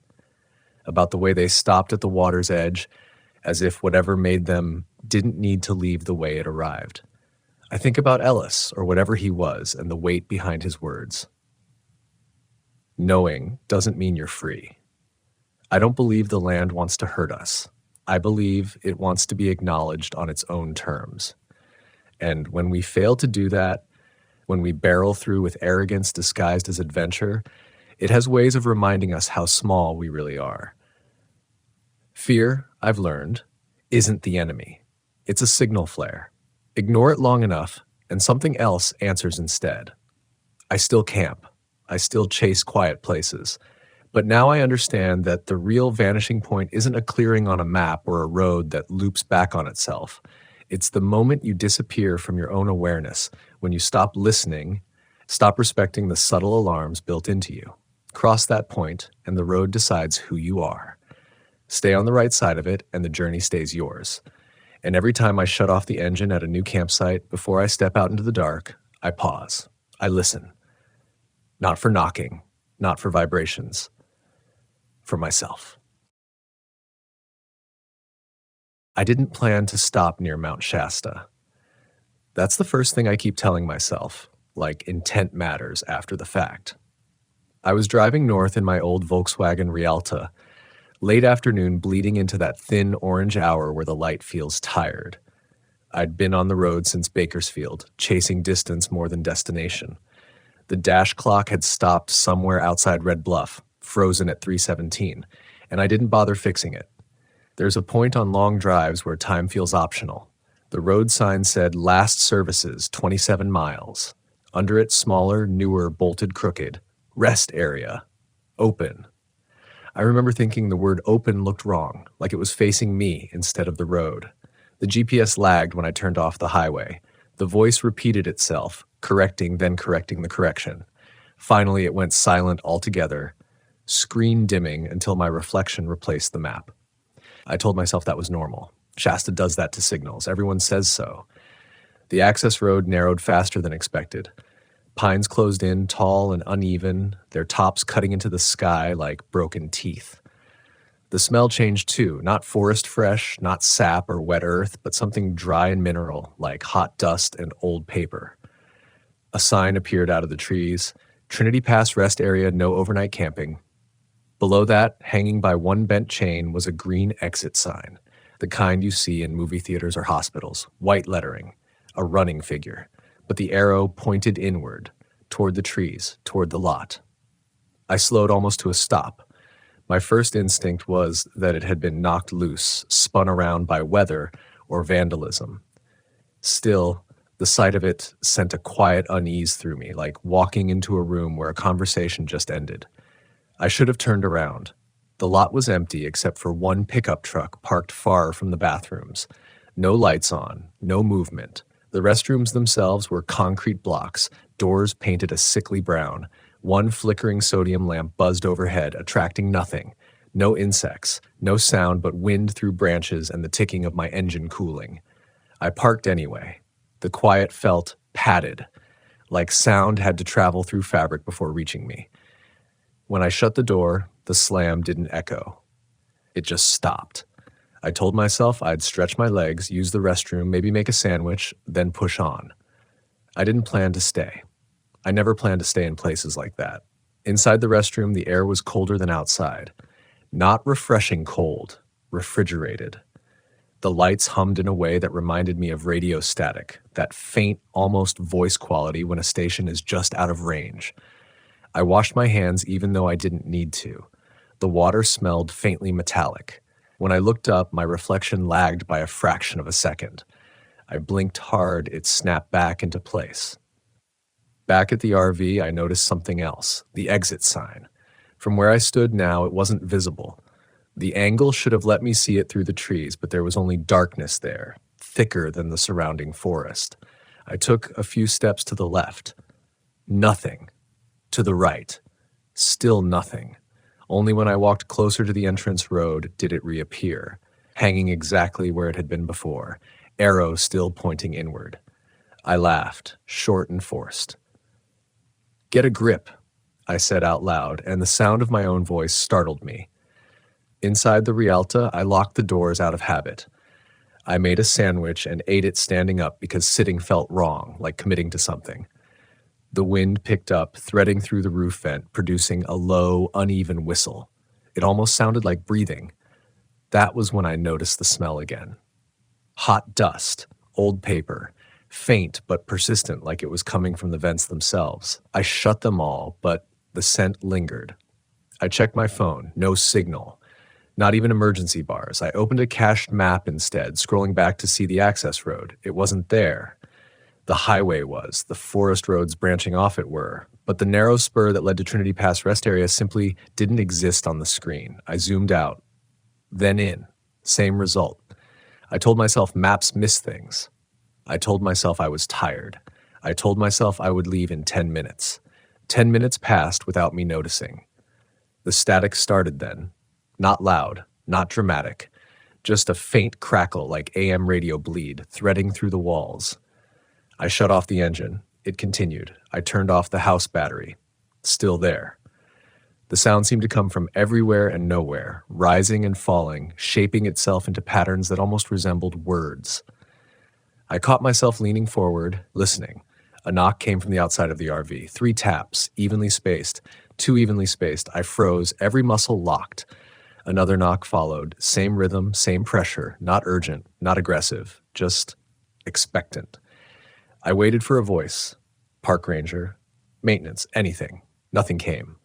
about the way they stopped at the water's edge, as if whatever made them didn't need to leave the way it arrived. I think about Ellis, or whatever he was, and the weight behind his words. Knowing doesn't mean you're free. I don't believe the land wants to hurt us. I believe it wants to be acknowledged on its own terms. And when we fail to do that, when we barrel through with arrogance disguised as adventure, it has ways of reminding us how small we really are. Fear, I've learned, isn't the enemy. It's a signal flare. Ignore it long enough, and something else answers instead. I still camp. I still chase quiet places. But now I understand that the real vanishing point isn't a clearing on a map or a road that loops back on itself. It's the moment you disappear from your own awareness, when you stop listening, stop respecting the subtle alarms built into you. Cross that point, and the road decides who you are. Stay on the right side of it, and the journey stays yours. And every time I shut off the engine at a new campsite, before I step out into the dark, I pause. I listen. Not for knocking, not for vibrations. For myself. I didn't plan to stop near Mount Shasta. That's the first thing I keep telling myself, like intent matters after the fact. I was driving north in my old Volkswagen Rialta, late afternoon bleeding into that thin orange hour where the light feels tired. I'd been on the road since Bakersfield, chasing distance more than destination. The dash clock had stopped somewhere outside Red Bluff, frozen at 3:17, and I didn't bother fixing it. There's a point on long drives where time feels optional. The road sign said last services 27 miles. Under it, smaller, newer, bolted crooked. Rest area. Open. I remember thinking the word open looked wrong, like it was facing me instead of the road. The GPS lagged when I turned off the highway. The voice repeated itself. correcting, then correcting the correction. Finally, it went silent altogether, screen dimming until my reflection replaced the map. I told myself that was normal. Shasta does that to signals. Everyone says so. The access road narrowed faster than expected. Pines closed in, tall and uneven, their tops cutting into the sky like broken teeth. The smell changed too, not forest fresh, not sap or wet earth, but something dry and mineral, like hot dust and old paper. A sign appeared out of the trees. Trinity Pass Rest Area, no overnight camping. Below that, hanging by one bent chain, was a green exit sign, the kind you see in movie theaters or hospitals, white lettering, a running figure, but the arrow pointed inward, toward the trees, toward the lot. I slowed almost to a stop. My first instinct was that it had been knocked loose, spun around by weather or vandalism. Still, the sight of it sent a quiet unease through me, like walking into a room where a conversation just ended. I should have turned around. The lot was empty except for one pickup truck parked far from the bathrooms. No lights on, no movement. The restrooms themselves were concrete blocks, doors painted a sickly brown. One flickering sodium lamp buzzed overhead, attracting nothing. No insects, no sound but wind through branches and the ticking of my engine cooling. I parked anyway. The quiet felt padded, like sound had to travel through fabric before reaching me. When I shut the door, the slam didn't echo. It just stopped. I told myself I'd stretch my legs, use the restroom, maybe make a sandwich, then push on. I didn't plan to stay. I never planned to stay in places like that. Inside the restroom, the air was colder than outside. Not refreshing cold, refrigerated. The lights hummed in a way that reminded me of radio static, that faint, almost voice quality when a station is just out of range. I washed my hands even though I didn't need to. The water smelled faintly metallic. When I looked up, my reflection lagged by a fraction of a second. I blinked hard, it snapped back into place. Back at the RV, I noticed something else, the exit sign. From where I stood now, it wasn't visible. The angle should have let me see it through the trees, but there was only darkness there, thicker than the surrounding forest. I took a few steps to the left. Nothing. To the right. Still nothing. Only when I walked closer to the entrance road did it reappear, hanging exactly where it had been before, arrow still pointing inward. I laughed, short and forced. "Get a grip," I said out loud, and the sound of my own voice startled me. Inside the Rialta, I locked the doors out of habit. I made a sandwich and ate it standing up because sitting felt wrong, like committing to something. The wind picked up, threading through the roof vent, producing a low, uneven whistle. It almost sounded like breathing. That was when I noticed the smell again. Hot dust, old paper, faint but persistent like it was coming from the vents themselves. I shut them all, but the scent lingered. I checked my phone, no signal. Not even emergency bars. I opened a cached map instead, scrolling back to see the access road. It wasn't there. The highway was, the forest roads branching off it were, but the narrow spur that led to Trinity Pass Rest Area simply didn't exist on the screen. I zoomed out, then in. Same result. I told myself maps miss things. I told myself I was tired. I told myself I would leave in 10 minutes. 10 minutes passed without me noticing. The static started then. Not loud, not dramatic, just a faint crackle like AM radio bleed, threading through the walls. I shut off the engine. It continued. I turned off the house battery. Still there. The sound seemed to come from everywhere and nowhere, rising and falling, shaping itself into patterns that almost resembled words. I caught myself leaning forward, listening. A knock came from the outside of the RV. 3 taps, evenly spaced, too evenly spaced. I froze, every muscle locked. Another knock followed. Same rhythm, same pressure, not urgent, not aggressive, just expectant. I waited for a voice. Park ranger, maintenance, anything. Nothing came.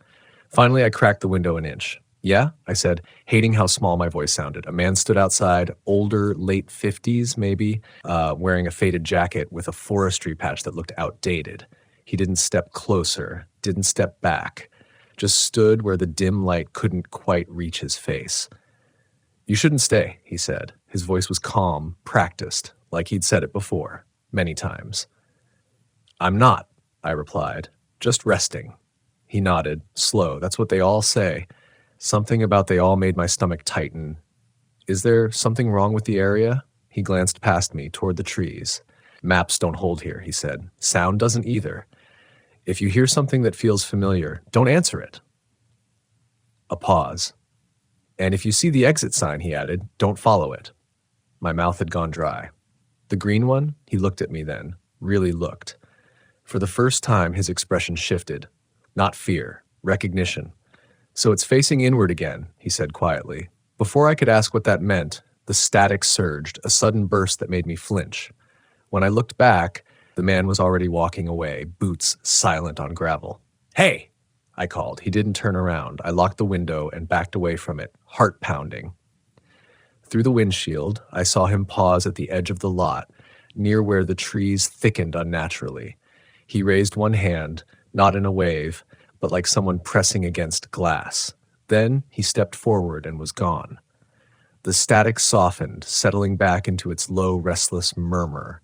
Finally, I cracked the window an inch. "Yeah?" I said, hating how small my voice sounded. A man stood outside, older, late 50s maybe, wearing a faded jacket with a forestry patch that looked outdated. He didn't step closer, didn't step back, just stood where the dim light couldn't quite reach his face. "You shouldn't stay," he said. His voice was calm, practiced, like he'd said it before, many times. I'm not, I replied. Just resting. He nodded, slow. That's what they all say. Something about they all made my stomach tighten. Is there something wrong with the area? He glanced past me, toward the trees. Maps don't hold here, he said. Sound doesn't either. If you hear something that feels familiar, don't answer it. A pause. And if you see the exit sign, he added, don't follow it. My mouth had gone dry. The green one? He looked at me then, really looked. For the first time, his expression shifted. Not fear, recognition. So it's facing inward again, he said quietly. Before I could ask what that meant, the static surged, a sudden burst that made me flinch. When I looked back, the man was already walking away, boots silent on gravel. Hey! I called. He didn't turn around. I locked the window and backed away from it, heart pounding. Through the windshield, I saw him pause at the edge of the lot, near where the trees thickened unnaturally. He raised one hand, not in a wave, but like someone pressing against glass. Then he stepped forward and was gone. The static softened, settling back into its low, restless murmur.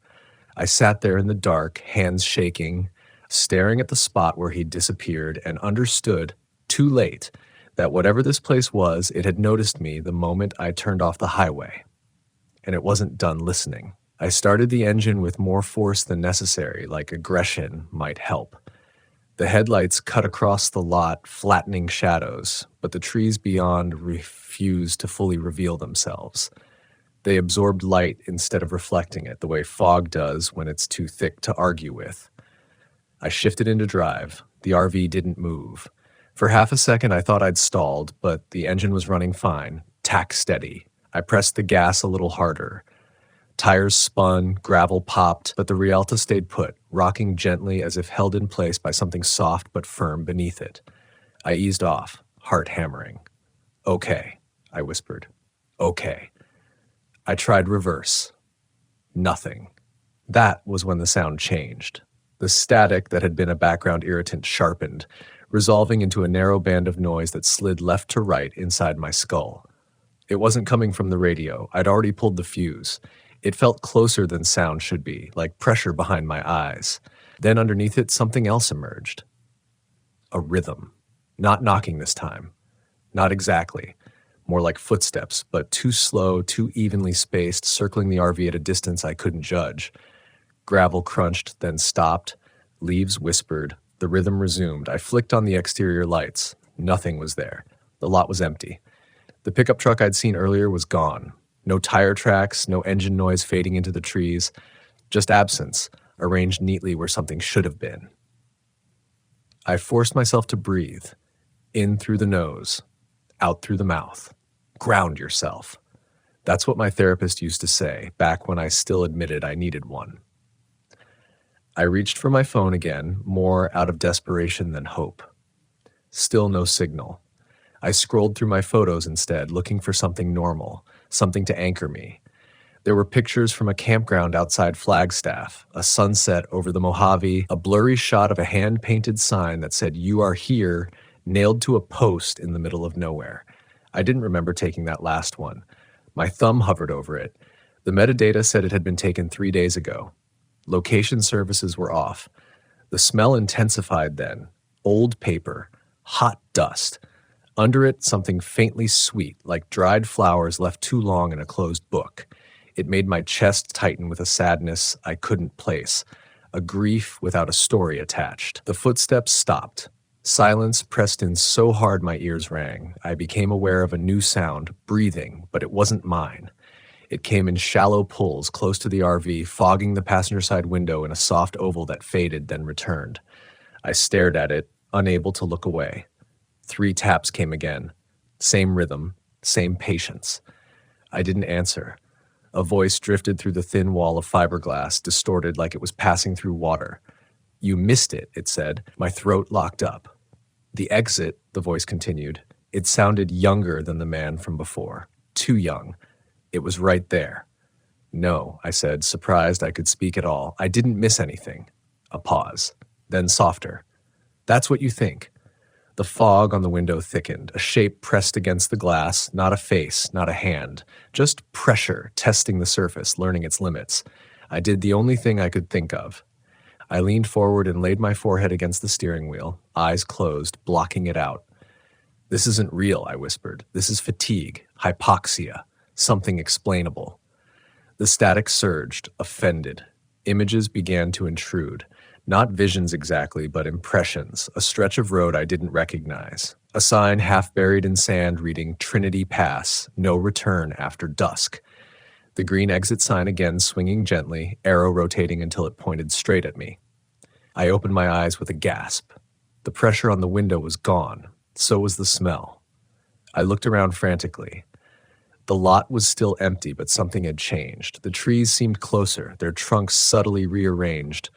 I sat there in the dark, hands shaking, staring at the spot where he'd disappeared, and understood, too late, that whatever this place was, it had noticed me the moment I turned off the highway. And it wasn't done listening. I started the engine with more force than necessary, like aggression might help. The headlights cut across the lot, flattening shadows, but the trees beyond refused to fully reveal themselves. They absorbed light instead of reflecting it, the way fog does when it's too thick to argue with. I shifted into drive. The RV didn't move. For half a second, I thought I'd stalled, but the engine was running fine, tack steady. I pressed the gas a little harder. Tires spun, gravel popped, but the Rialta stayed put, rocking gently as if held in place by something soft but firm beneath it. I eased off, heart hammering. Okay, I whispered. Okay. I tried reverse. Nothing. That was when the sound changed. The static that had been a background irritant sharpened, resolving into a narrow band of noise that slid left to right inside my skull. It wasn't coming from the radio. I'd already pulled the fuse. It felt closer than sound should be, like pressure behind my eyes. Then underneath it, something else emerged. A rhythm. Not knocking this time. Not exactly. More like footsteps, but too slow, too evenly spaced, circling the RV at a distance I couldn't judge. Gravel crunched, then stopped. Leaves whispered. The rhythm resumed. I flicked on the exterior lights. Nothing was there. The lot was empty. The pickup truck I'd seen earlier was gone. No tire tracks, no engine noise fading into the trees. Just absence, arranged neatly where something should have been. I forced myself to breathe. In through the nose. Out through the mouth. Ground yourself. That's what my therapist used to say, back when I still admitted I needed one. I reached for my phone again, more out of desperation than hope. Still no signal. I scrolled through my photos instead, looking for something normal, something to anchor me. There were pictures from a campground outside Flagstaff, a sunset over the Mojave, a blurry shot of a hand-painted sign that said, "You are here," nailed to a post in the middle of nowhere. I didn't remember taking that last one. My thumb hovered over it. The metadata said it had been taken 3 days ago. Location services were off. The smell intensified then. Old paper. Hot dust. Under it, something faintly sweet, like dried flowers left too long in a closed book. It made my chest tighten with a sadness I couldn't place, a grief without a story attached. The footsteps stopped. Silence pressed in so hard my ears rang. I became aware of a new sound, breathing, but it wasn't mine. It came in shallow pulls close to the RV, fogging the passenger side window in a soft oval that faded, then returned. I stared at it, unable to look away. 3 taps came again. Same rhythm, same patience. I didn't answer. A voice drifted through the thin wall of fiberglass, distorted like it was passing through water. "You missed it," it said. My throat locked up. "The exit," the voice continued. It sounded younger than the man from before. Too young. It was right there. "No," I said, surprised I could speak at all. "I didn't miss anything." A pause. Then softer. "That's what you think." The fog on the window thickened, a shape pressed against the glass, not a face, not a hand, just pressure testing the surface, learning its limits. I did the only thing I could think of. I leaned forward and laid my forehead against the steering wheel, eyes closed, blocking it out. "This isn't real," I whispered. "This is fatigue, hypoxia, something explainable." The static surged, offended. Images began to intrude. Not visions exactly, but impressions. A stretch of road I didn't recognize. A sign half buried in sand reading Trinity Pass, no return after dusk. The green exit sign again swinging gently, arrow rotating until it pointed straight at me. I opened my eyes with a gasp. The pressure on the window was gone. So was the smell. I looked around frantically. The lot was still empty, but something had changed. The trees seemed closer, their trunks subtly rearranged,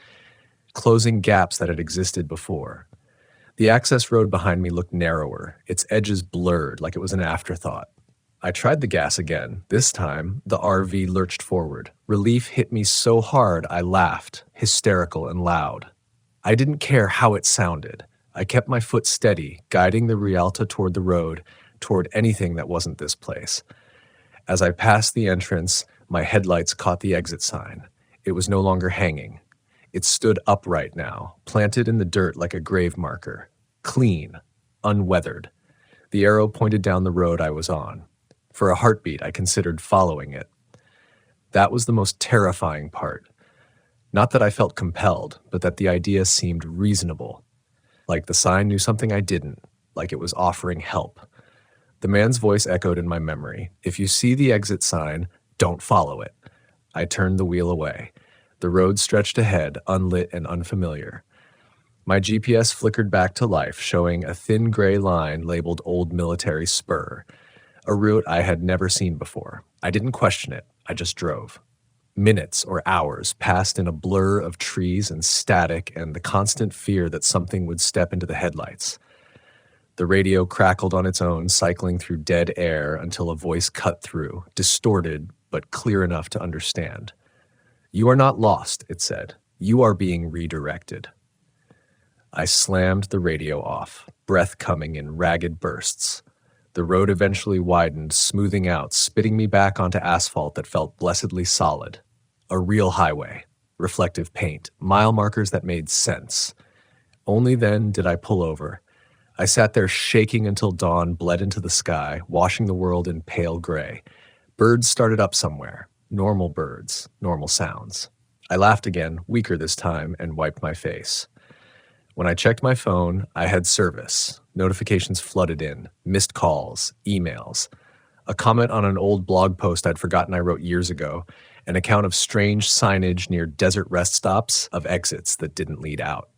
closing gaps that had existed before. The access road behind me looked narrower, its edges blurred like it was an afterthought. I tried the gas again. This time, the RV lurched forward. Relief hit me so hard I laughed, hysterical and loud. I didn't care how it sounded. I kept my foot steady, guiding the Rialta toward the road, toward anything that wasn't this place. As I passed the entrance, my headlights caught the exit sign. It was no longer hanging. It stood upright now, planted in the dirt like a grave marker. Clean, unweathered. The arrow pointed down the road I was on. For a heartbeat, I considered following it. That was the most terrifying part. Not that I felt compelled, but that the idea seemed reasonable. Like the sign knew something I didn't, like it was offering help. The man's voice echoed in my memory. "If you see the exit sign, don't follow it." I turned the wheel away. The road stretched ahead, unlit and unfamiliar. My GPS flickered back to life, showing a thin gray line labeled Old Military Spur, a route I had never seen before. I didn't question it, I just drove. Minutes or hours passed in a blur of trees and static and the constant fear that something would step into the headlights. The radio crackled on its own, cycling through dead air until a voice cut through, distorted but clear enough to understand. "You are not lost," it said. "You are being redirected." I slammed the radio off, breath coming in ragged bursts. The road eventually widened, smoothing out, spitting me back onto asphalt that felt blessedly solid. A real highway, reflective paint, mile markers that made sense. Only then did I pull over. I sat there shaking until dawn bled into the sky, washing the world in pale gray. Birds started up somewhere. Normal birds, normal sounds. I laughed again, weaker this time, and wiped my face. When I checked my phone, I had service. Notifications flooded in, missed calls, emails. A comment on an old blog post I'd forgotten I wrote years ago, an account of strange signage near desert rest stops of exits that didn't lead out.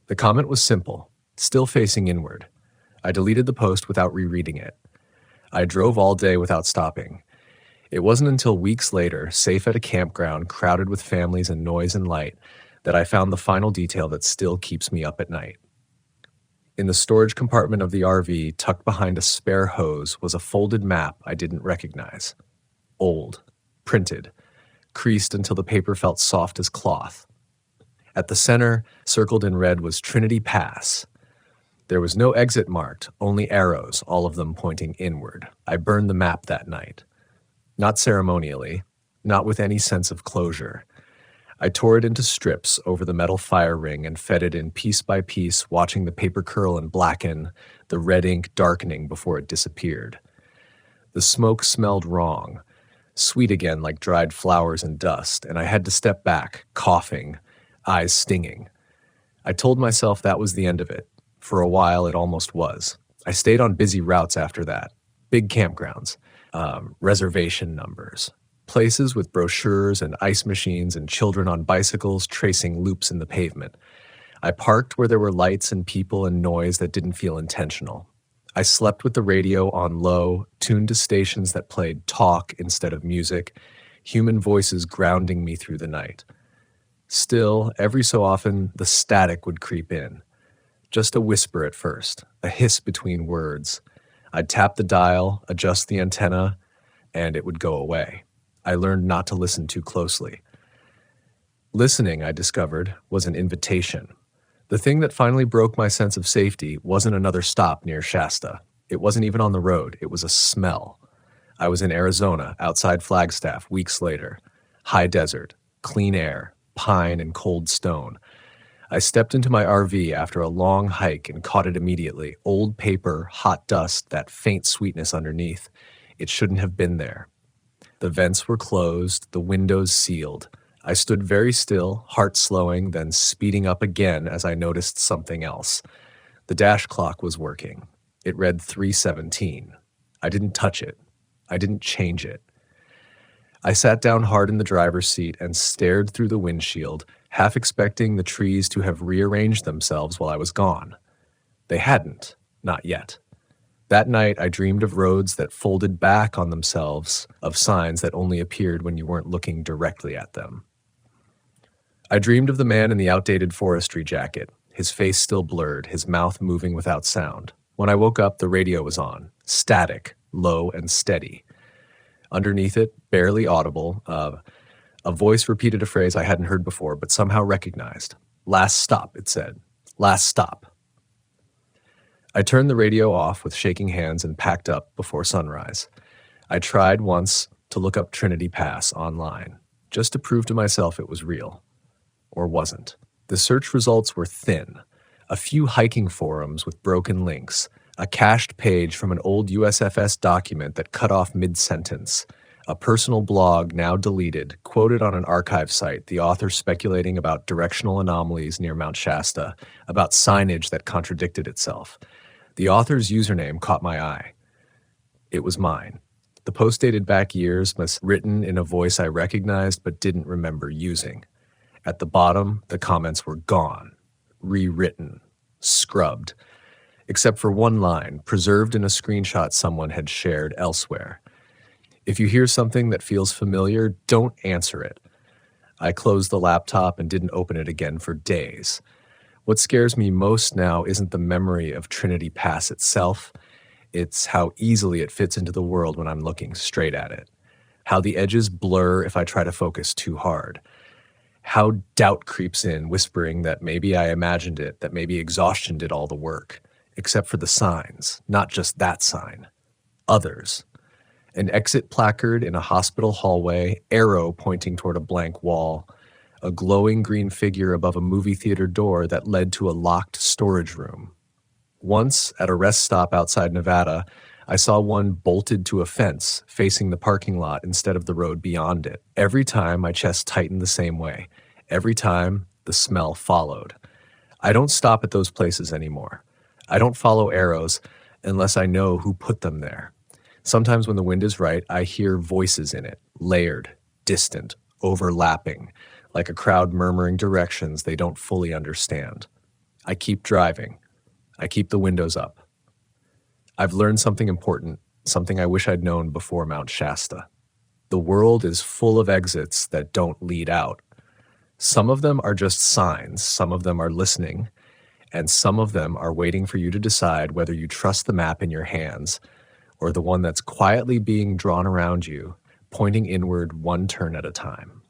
The comment was simple, still facing inward. I deleted the post without rereading it. I drove all day without stopping. It wasn't until weeks later, safe at a campground crowded with families and noise and light, that I found the final detail that still keeps me up at night. In the storage compartment of the RV, tucked behind a spare hose, was a folded map I didn't recognize. Old, printed, creased until the paper felt soft as cloth. At the center, circled in red, was Trinity Pass. There was no exit marked, only arrows, all of them pointing inward. I burned the map that night. Not ceremonially, not with any sense of closure. I tore it into strips over the metal fire ring and fed it in piece by piece, watching the paper curl and blacken, the red ink darkening before it disappeared. The smoke smelled wrong, sweet again like dried flowers and dust, and I had to step back, coughing, eyes stinging. I told myself that was the end of it. For a while, it almost was. I stayed on busy routes after that, big campgrounds. Reservation numbers, places with brochures and ice machines and children on bicycles tracing loops in the pavement. I parked where there were lights and people and noise that didn't feel intentional. I slept with the radio on low, tuned to stations that played talk instead of music, human voices grounding me through the night. Still, every so often, the static would creep in. Just a whisper at first, a hiss between words. I'd tap the dial, adjust the antenna, and it would go away. I learned not to listen too closely. Listening, I discovered, was an invitation. The thing that finally broke my sense of safety wasn't another stop near Shasta. It wasn't even on the road. It was a smell. I was in Arizona, outside Flagstaff, weeks later. High desert, clean air, pine and cold stone. I stepped into my RV after a long hike and caught it immediately. Old paper, hot dust, that faint sweetness underneath. It shouldn't have been there. The vents were closed, the windows sealed. I stood very still, heart slowing, then speeding up again as I noticed something else. The dash clock was working. It read 3:17. I didn't touch it. I didn't change it. I sat down hard in the driver's seat and stared through the windshield, half expecting the trees to have rearranged themselves while I was gone. They hadn't, not yet. That night, I dreamed of roads that folded back on themselves, of signs that only appeared when you weren't looking directly at them. I dreamed of the man in the outdated forestry jacket, his face still blurred, his mouth moving without sound. When I woke up, the radio was on, static, low and steady. Underneath it, barely audible, a voice repeated a phrase I hadn't heard before, but somehow recognized. "Last stop," it said. "Last stop." I turned the radio off with shaking hands and packed up before sunrise. I tried once to look up Trinity Pass online, just to prove to myself it was real. Or wasn't. The search results were thin. A few hiking forums with broken links, a cached page from an old USFS document that cut off mid-sentence, a personal blog now deleted, quoted on an archive site, the author speculating about directional anomalies near Mount Shasta, about signage that contradicted itself. The author's username caught my eye. It was mine. The post dated back years, was written in a voice I recognized but didn't remember using. At the bottom, the comments were gone, rewritten, scrubbed, except for one line, preserved in a screenshot someone had shared elsewhere. If you hear something that feels familiar, don't answer it. I closed the laptop and didn't open it again for days. What scares me most now isn't the memory of Trinity Pass itself. It's how easily it fits into the world when I'm looking straight at it. How the edges blur if I try to focus too hard. How doubt creeps in, whispering that maybe I imagined it, that maybe exhaustion did all the work. Except for the signs, not just that sign. Others. An exit placard in a hospital hallway, arrow pointing toward a blank wall. A glowing green figure above a movie theater door that led to a locked storage room. Once, at a rest stop outside Nevada, I saw one bolted to a fence facing the parking lot instead of the road beyond it. Every time, my chest tightened the same way. Every time, the smell followed. I don't stop at those places anymore. I don't follow arrows unless I know who put them there. Sometimes when the wind is right, I hear voices in it, layered, distant, overlapping, like a crowd murmuring directions they don't fully understand. I keep driving. I keep the windows up. I've learned something important, something I wish I'd known before Mount Shasta. The world is full of exits that don't lead out. Some of them are just signs, some of them are listening, and some of them are waiting for you to decide whether you trust the map in your hands or the one that's quietly being drawn around you, pointing inward one turn at a time.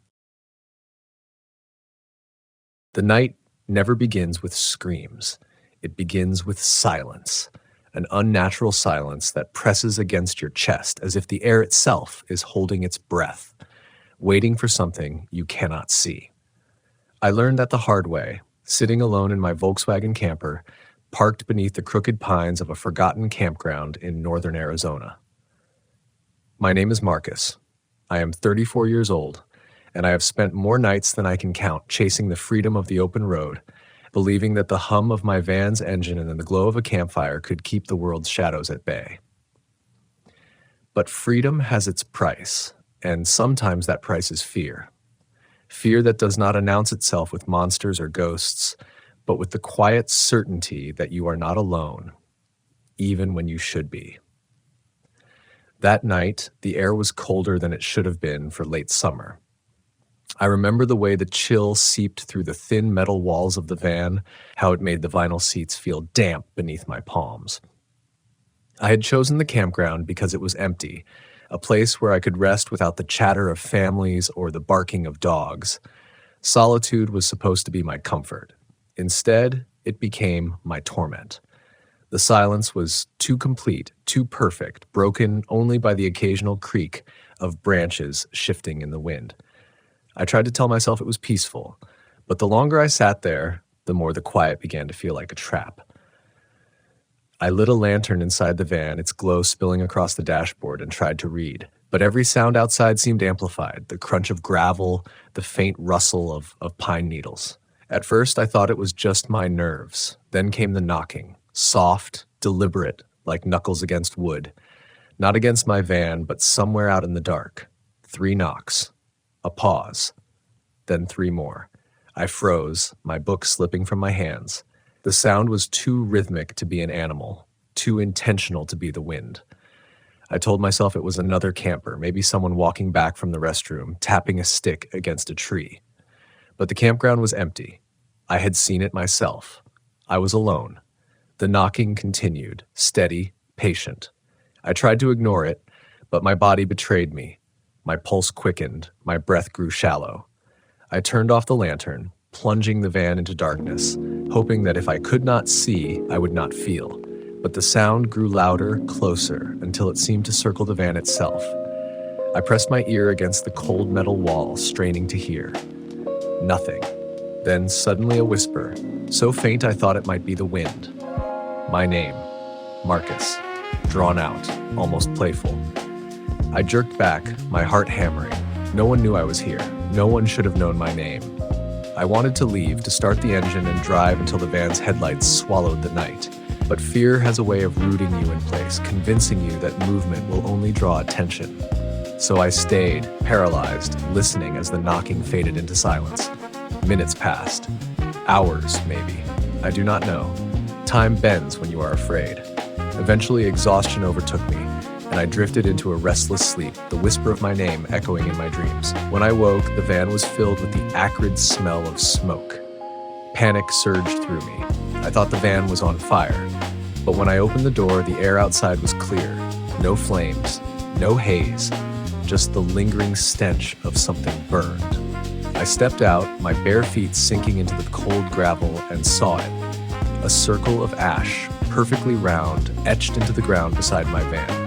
The night never begins with screams. It begins with silence, an unnatural silence that presses against your chest as if the air itself is holding its breath, waiting for something you cannot see. I learned that the hard way, sitting alone in my Volkswagen camper, parked beneath the crooked pines of a forgotten campground in northern Arizona. My name is Marcus. I am 34 years old, and I have spent more nights than I can count chasing the freedom of the open road, believing that the hum of my van's engine and the glow of a campfire could keep the world's shadows at bay. But freedom has its price, and sometimes that price is fear. Fear that does not announce itself with monsters or ghosts, but with the quiet certainty that you are not alone, even when you should be. That night, the air was colder than it should have been for late summer. I remember the way the chill seeped through the thin metal walls of the van, how it made the vinyl seats feel damp beneath my palms. I had chosen the campground because it was empty, a place where I could rest without the chatter of families or the barking of dogs. Solitude was supposed to be my comfort. Instead, it became my torment. The silence was too complete, too perfect, broken only by the occasional creak of branches shifting in the wind. I tried to tell myself it was peaceful, but the longer I sat there, the more the quiet began to feel like a trap. I lit a lantern inside the van, its glow spilling across the dashboard, and tried to read. But every sound outside seemed amplified, the crunch of gravel, the faint rustle of pine needles. At first, I thought it was just my nerves. Then came the knocking, soft, deliberate, like knuckles against wood. Not against my van, but somewhere out in the dark. 3 knocks. A pause. Then 3 more. I froze, my book slipping from my hands. The sound was too rhythmic to be an animal, too intentional to be the wind. I told myself it was another camper, maybe someone walking back from the restroom, tapping a stick against a tree. But the campground was empty. I had seen it myself. I was alone. The knocking continued, steady, patient. I tried to ignore it, but my body betrayed me. My pulse quickened, my breath grew shallow. I turned off the lantern, plunging the van into darkness, hoping that if I could not see, I would not feel. But the sound grew louder, closer, until it seemed to circle the van itself. I pressed my ear against the cold metal wall, straining to hear. Nothing. Then suddenly a whisper, so faint I thought it might be the wind. My name, Marcus, drawn out, almost playful. I jerked back, my heart hammering. No one knew I was here. No one should have known my name. I wanted to leave, to start the engine and drive until the van's headlights swallowed the night. But fear has a way of rooting you in place, convincing you that movement will only draw attention. So I stayed, paralyzed, listening as the knocking faded into silence. Minutes passed. Hours, maybe. I do not know. Time bends when you are afraid. Eventually, exhaustion overtook me, and I drifted into a restless sleep, the whisper of my name echoing in my dreams. When I woke, the van was filled with the acrid smell of smoke. Panic surged through me. I thought the van was on fire. But when I opened the door, the air outside was clear. No flames, no haze, just the lingering stench of something burned. I stepped out, my bare feet sinking into the cold gravel, and saw it. A circle of ash, perfectly round, etched into the ground beside my van.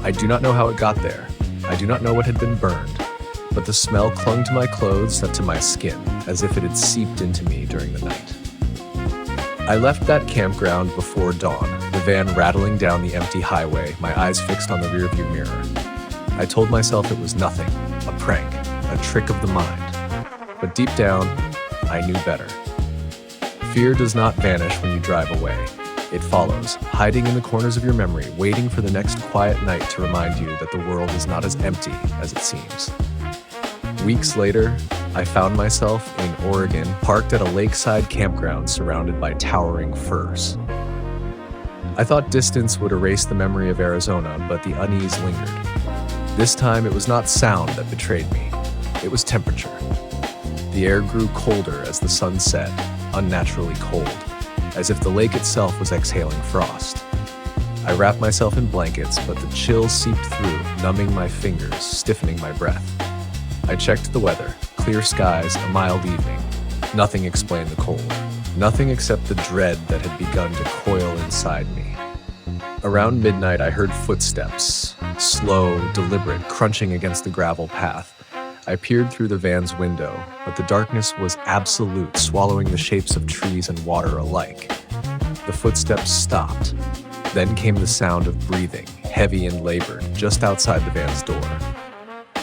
I do not know how it got there. I do not know what had been burned, but the smell clung to my clothes and to my skin, as if it had seeped into me during the night. I left that campground before dawn, the van rattling down the empty highway, my eyes fixed on the rearview mirror. I told myself it was nothing, a prank, a trick of the mind. But deep down, I knew better. Fear does not vanish when you drive away. It follows, hiding in the corners of your memory, waiting for the next quiet night to remind you that the world is not as empty as it seems. Weeks later, I found myself in Oregon, parked at a lakeside campground surrounded by towering firs. I thought distance would erase the memory of Arizona, but the unease lingered. This time, it was not sound that betrayed me. It was temperature. The air grew colder as the sun set, unnaturally cold, as if the lake itself was exhaling frost. I wrapped myself in blankets, but the chill seeped through, numbing my fingers, stiffening my breath. I checked the weather, clear skies, a mild evening. Nothing explained the cold. Nothing except the dread that had begun to coil inside me. Around midnight, I heard footsteps, slow, deliberate, crunching against the gravel path. I peered through the van's window, but the darkness was absolute, swallowing the shapes of trees and water alike. The footsteps stopped. Then came the sound of breathing, heavy and labored, just outside the van's door.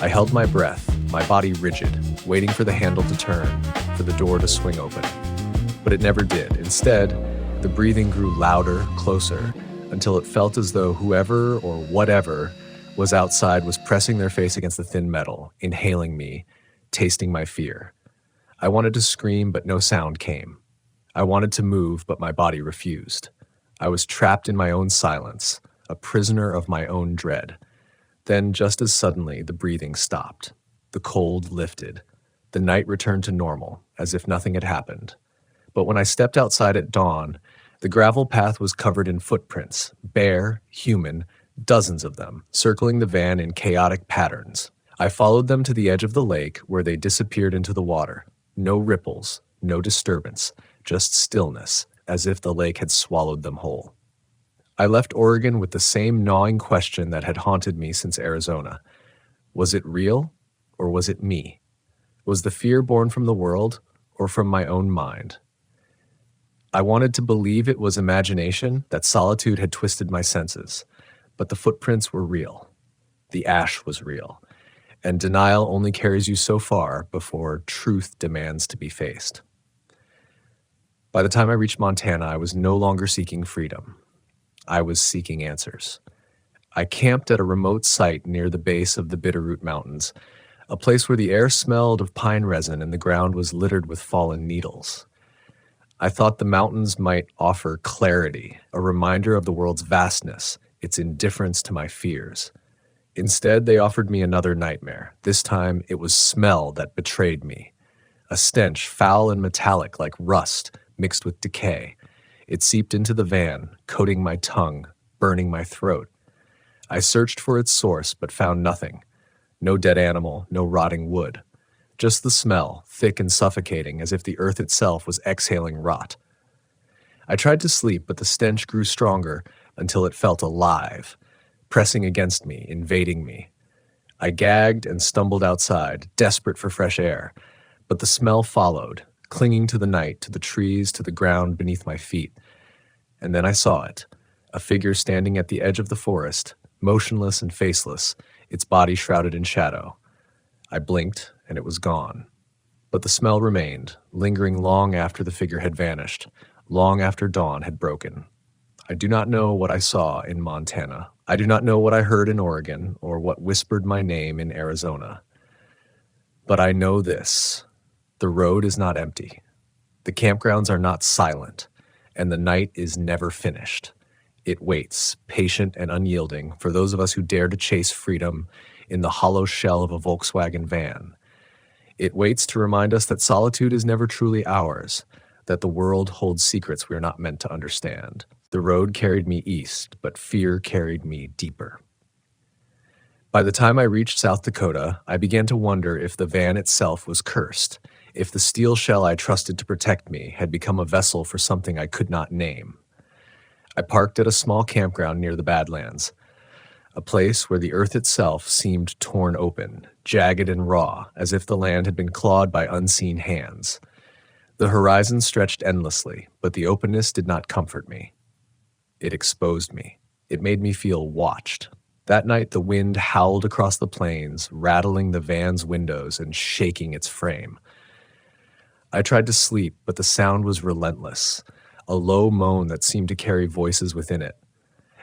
I held my breath, my body rigid, waiting for the handle to turn, for the door to swing open. But it never did. Instead, the breathing grew louder, closer, until it felt as though whoever or whatever was outside was pressing their face against the thin metal, inhaling me, tasting my fear. I wanted to scream, but no sound came. I wanted to move, but my body refused. I was trapped in my own silence, a prisoner of my own dread. Then, just as suddenly, the breathing stopped. The cold lifted. The night returned to normal, as if nothing had happened. But when I stepped outside at dawn, the gravel path was covered in footprints, bare, human, dozens of them, circling the van in chaotic patterns. I followed them to the edge of the lake, where they disappeared into the water. No ripples, no disturbance, just stillness, as if the lake had swallowed them whole. I left Oregon with the same gnawing question that had haunted me since Arizona. Was it real, or was it me? Was the fear born from the world or from my own mind? I wanted to believe it was imagination, that solitude had twisted my senses, but the footprints were real. The ash was real, and denial only carries you so far before truth demands to be faced. By the time I reached Montana, I was no longer seeking freedom. I was seeking answers. I camped at a remote site near the base of the Bitterroot Mountains, a place where the air smelled of pine resin and the ground was littered with fallen needles. I thought the mountains might offer clarity, a reminder of the world's vastness, its indifference to my fears. Instead, they offered me another nightmare. This time, it was smell that betrayed me. A stench, foul and metallic like rust, mixed with decay. It seeped into the van, coating my tongue, burning my throat. I searched for its source, but found nothing. No dead animal, no rotting wood. Just the smell, thick and suffocating, as if the earth itself was exhaling rot. I tried to sleep, but the stench grew stronger until it felt alive, pressing against me, invading me. I gagged and stumbled outside, desperate for fresh air, but the smell followed, clinging to the night, to the trees, to the ground beneath my feet. And then I saw it, a figure standing at the edge of the forest, motionless and faceless, its body shrouded in shadow. I blinked, and it was gone. But the smell remained, lingering long after the figure had vanished, long after dawn had broken. I do not know what I saw in Montana. I do not know what I heard in Oregon, or what whispered my name in Arizona. But I know this: the road is not empty. The campgrounds are not silent, and the night is never finished. It waits, patient and unyielding, for those of us who dare to chase freedom in the hollow shell of a Volkswagen van. It waits to remind us that solitude is never truly ours, that the world holds secrets we are not meant to understand. The road carried me east, but fear carried me deeper. By the time I reached South Dakota, I began to wonder if the van itself was cursed, if the steel shell I trusted to protect me had become a vessel for something I could not name. I parked at a small campground near the Badlands, a place where the earth itself seemed torn open, jagged and raw, as if the land had been clawed by unseen hands. The horizon stretched endlessly, but the openness did not comfort me. It exposed me. It made me feel watched. That night, the wind howled across the plains, rattling the van's windows and shaking its frame. I tried to sleep, but the sound was relentless, a low moan that seemed to carry voices within it.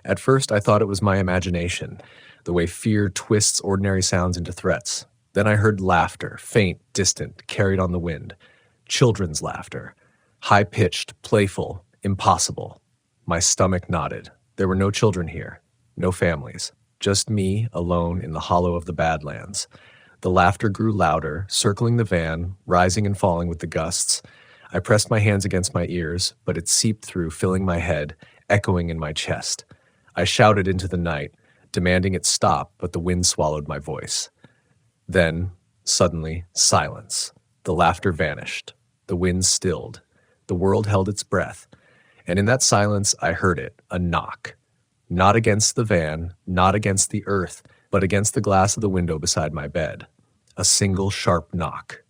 At first, I thought it was my imagination, the way fear twists ordinary sounds into threats. Then I heard laughter, faint, distant, carried on the wind. Children's laughter. High-pitched, playful, impossible. My stomach knotted. There were no children here, no families. Just me, alone in the hollow of the Badlands. The laughter grew louder, circling the van, rising and falling with the gusts. I pressed my hands against my ears, but it seeped through, filling my head, echoing in my chest. I shouted into the night, demanding it stop, but the wind swallowed my voice. Then, suddenly, silence. The laughter vanished. The wind stilled. The world held its breath. And in that silence, I heard it, a knock. Not against the van, not against the earth, but against the glass of the window beside my bed. A single sharp knock.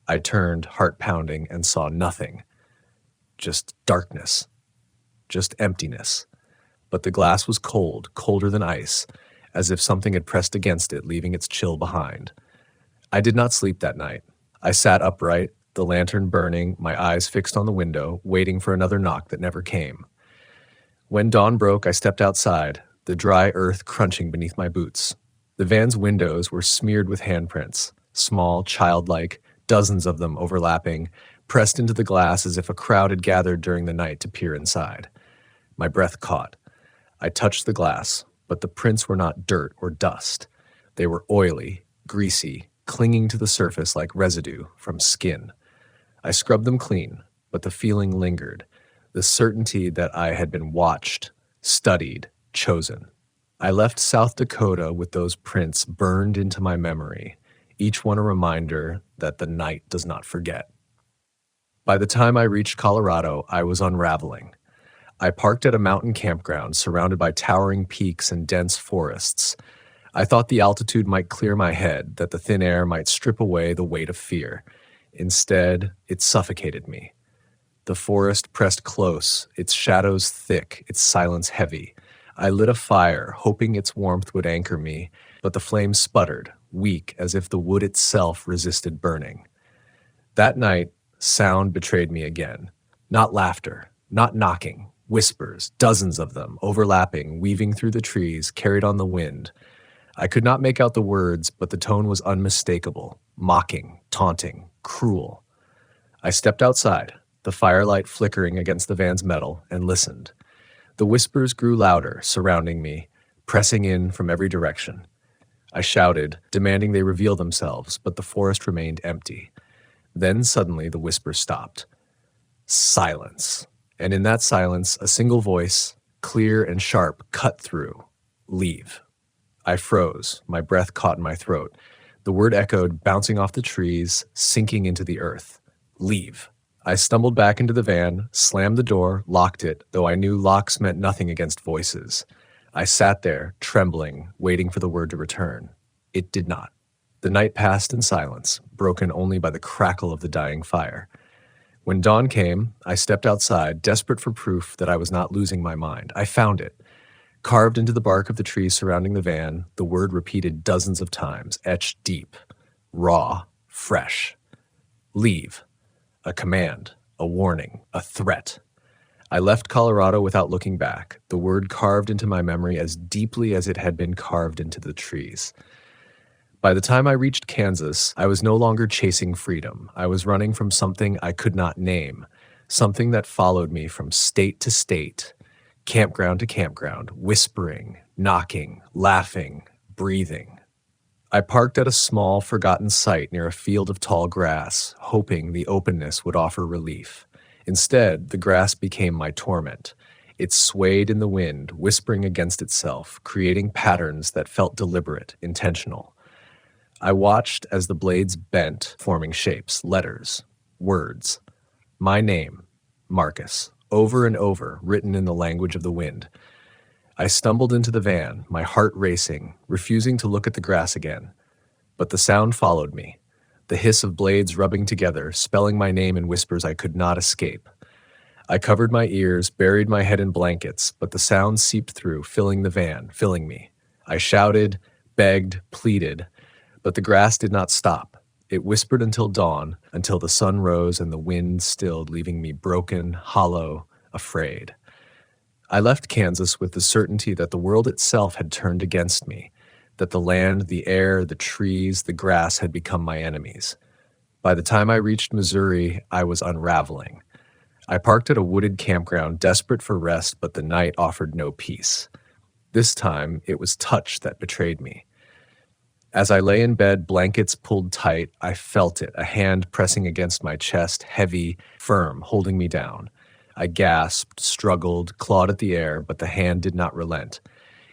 I turned, heart pounding, and saw nothing. Just darkness. Just emptiness. But the glass was cold, colder than ice, as if something had pressed against it, leaving its chill behind. I did not sleep that night. I sat upright, the lantern burning, my eyes fixed on the window, waiting for another knock that never came. When dawn broke, I stepped outside, the dry earth crunching beneath my boots. The van's windows were smeared with handprints, small, childlike, dozens of them overlapping, pressed into the glass as if a crowd had gathered during the night to peer inside. My breath caught. I touched the glass, but the prints were not dirt or dust. They were oily, greasy, clinging to the surface like residue from skin. I scrubbed them clean, but the feeling lingered, the certainty that I had been watched, studied, chosen. I left South Dakota with those prints burned into my memory, each one a reminder that the night does not forget. By the time I reached Colorado, I was unraveling. I parked at a mountain campground surrounded by towering peaks and dense forests. I thought the altitude might clear my head, that the thin air might strip away the weight of fear. Instead, it suffocated me. The forest pressed close, its shadows thick, its silence heavy. I lit a fire, hoping its warmth would anchor me, but the flame sputtered, weak as if the wood itself resisted burning. That night, sound betrayed me again. Not laughter, not knocking, whispers, dozens of them, overlapping, weaving through the trees, carried on the wind. I could not make out the words, but the tone was unmistakable, mocking, taunting, cruel. I stepped outside, the firelight flickering against the van's metal, and listened. The whispers grew louder, surrounding me, pressing in from every direction. I shouted, demanding they reveal themselves, but the forest remained empty. Then suddenly the whispers stopped. Silence. And in that silence, a single voice, clear and sharp, cut through. Leave. I froze, my breath caught in my throat. The word echoed, bouncing off the trees, sinking into the earth. Leave. I stumbled back into the van, slammed the door, locked it, though I knew locks meant nothing against voices. I sat there, trembling, waiting for the word to return. It did not. The night passed in silence, broken only by the crackle of the dying fire. When dawn came, I stepped outside, desperate for proof that I was not losing my mind. I found it. Carved into the bark of the trees surrounding the van, the word repeated dozens of times, etched deep, raw, fresh. Leave. A command, a warning, a threat. I left Colorado without looking back, the word carved into my memory as deeply as it had been carved into the trees. By the time I reached Kansas, I was no longer chasing freedom. I was running from something I could not name, something that followed me from state to state, campground to campground, whispering, knocking, laughing, breathing. I parked at a small, forgotten site near a field of tall grass, hoping the openness would offer relief. Instead, the grass became my torment. It swayed in the wind, whispering against itself, creating patterns that felt deliberate, intentional. I watched as the blades bent, forming shapes, letters, words. My name, Marcus, over and over, written in the language of the wind. I stumbled into the van, my heart racing, refusing to look at the grass again. But the sound followed me, the hiss of blades rubbing together, spelling my name in whispers I could not escape. I covered my ears, buried my head in blankets, but the sound seeped through, filling the van, filling me. I shouted, begged, pleaded, but the grass did not stop. It whispered until dawn, until the sun rose and the wind stilled, leaving me broken, hollow, afraid. I left Kansas with the certainty that the world itself had turned against me, that the land, the air, the trees, the grass had become my enemies. By the time I reached Missouri, I was unraveling. I parked at a wooded campground, desperate for rest, but the night offered no peace. This time, it was touch that betrayed me. As I lay in bed, blankets pulled tight, I felt it, a hand pressing against my chest, heavy, firm, holding me down. I gasped, struggled, clawed at the air, but the hand did not relent.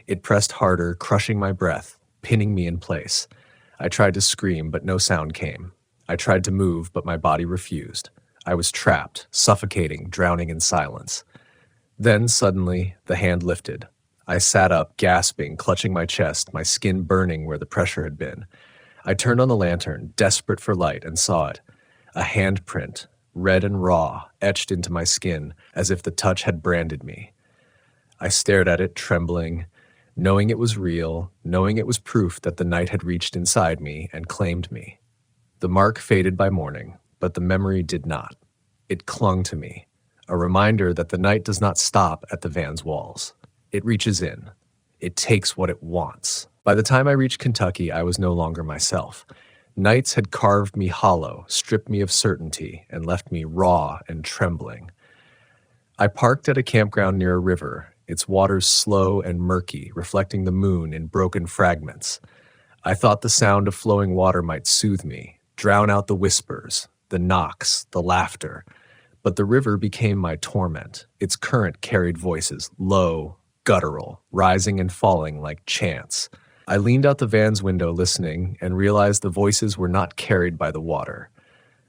It pressed harder, crushing my breath, pinning me in place. I tried to scream, but no sound came. I tried to move, but my body refused. I was trapped, suffocating, drowning in silence. Then, suddenly, the hand lifted. I sat up, gasping, clutching my chest, my skin burning where the pressure had been. I turned on the lantern, desperate for light, and saw it. A handprint, red and raw, etched into my skin, as if the touch had branded me. I stared at it, trembling, knowing it was real, knowing it was proof that the night had reached inside me and claimed me. The mark faded by morning, but the memory did not. It clung to me, a reminder that the night does not stop at the van's walls. It reaches in. It takes what it wants. By the time I reached Kentucky, I was no longer myself. Nights had carved me hollow, stripped me of certainty, and left me raw and trembling. I parked at a campground near a river, its waters slow and murky, reflecting the moon in broken fragments. I thought the sound of flowing water might soothe me, drown out the whispers, the knocks, the laughter. But the river became my torment. Its current carried voices, low, guttural, rising and falling like chants. I leaned out the van's window listening and realized the voices were not carried by the water.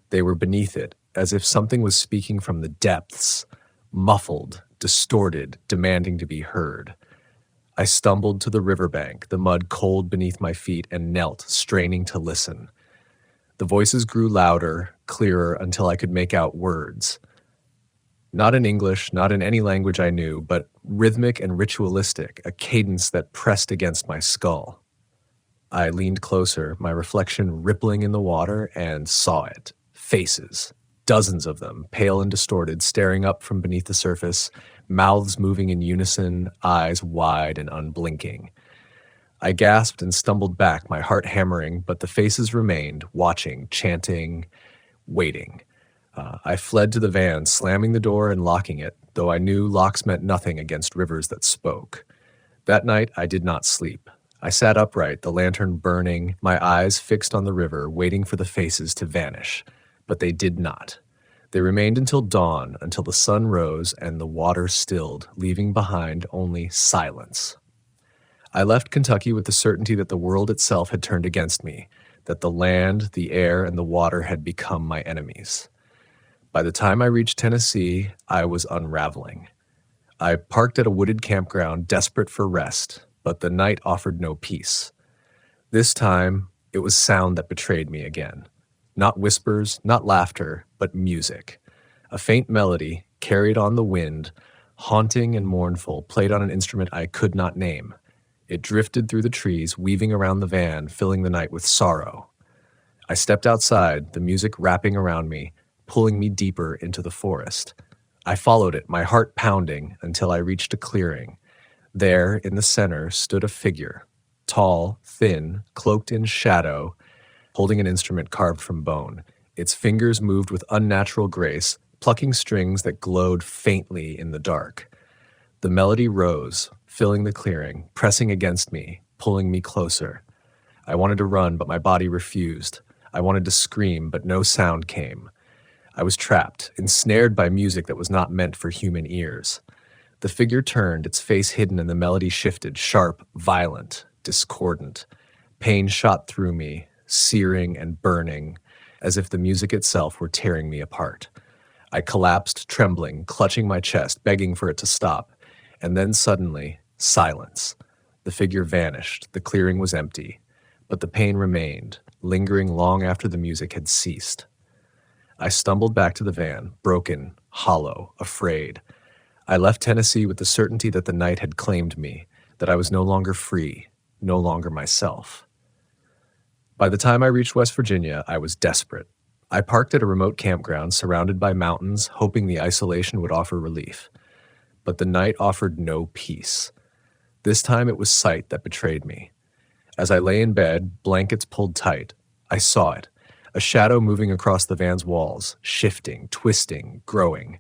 They were beneath it, as if something was speaking from the depths, muffled, distorted, demanding to be heard. I stumbled to the riverbank, the mud cold beneath my feet, and knelt, straining to listen. The voices grew louder, clearer, until I could make out words. Not in English, not in any language I knew, but rhythmic and ritualistic, a cadence that pressed against my skull. I leaned closer, my reflection rippling in the water, and saw it. Faces. Dozens of them, pale and distorted, staring up from beneath the surface, mouths moving in unison, eyes wide and unblinking. I gasped and stumbled back, my heart hammering, but the faces remained, watching, chanting, waiting. I fled to the van, slamming the door and locking it, though I knew locks meant nothing against rivers that spoke. That night, I did not sleep. I sat upright, the lantern burning, my eyes fixed on the river, waiting for the faces to vanish. But they did not. They remained until dawn, until the sun rose and the water stilled, leaving behind only silence. I left Kentucky with the certainty that the world itself had turned against me, that the land, the air, and the water had become my enemies. By the time I reached Tennessee, I was unraveling. I parked at a wooded campground, desperate for rest, but the night offered no peace. This time, it was sound that betrayed me again. Not whispers, not laughter, but music. A faint melody, carried on the wind, haunting and mournful, played on an instrument I could not name. It drifted through the trees, weaving around the van, filling the night with sorrow. I stepped outside, the music wrapping around me, pulling me deeper into the forest. I followed it, my heart pounding, until I reached a clearing. There, in the center, stood a figure, tall, thin, cloaked in shadow, holding an instrument carved from bone. Its fingers moved with unnatural grace, plucking strings that glowed faintly in the dark. The melody rose, filling the clearing, pressing against me, pulling me closer. I wanted to run, but my body refused. I wanted to scream, but no sound came. I was trapped, ensnared by music that was not meant for human ears. The figure turned, its face hidden, and the melody shifted, sharp, violent, discordant. Pain shot through me, searing and burning, as if the music itself were tearing me apart. I collapsed, trembling, clutching my chest, begging for it to stop. And then suddenly, silence. The figure vanished, the clearing was empty, but the pain remained, lingering long after the music had ceased. I stumbled back to the van, broken, hollow, afraid. I left Tennessee with the certainty that the night had claimed me, that I was no longer free, no longer myself. By the time I reached West Virginia, I was desperate. I parked at a remote campground surrounded by mountains, hoping the isolation would offer relief. But the night offered no peace. This time it was sight that betrayed me. As I lay in bed, blankets pulled tight, I saw it. A shadow moving across the van's walls, shifting, twisting, growing.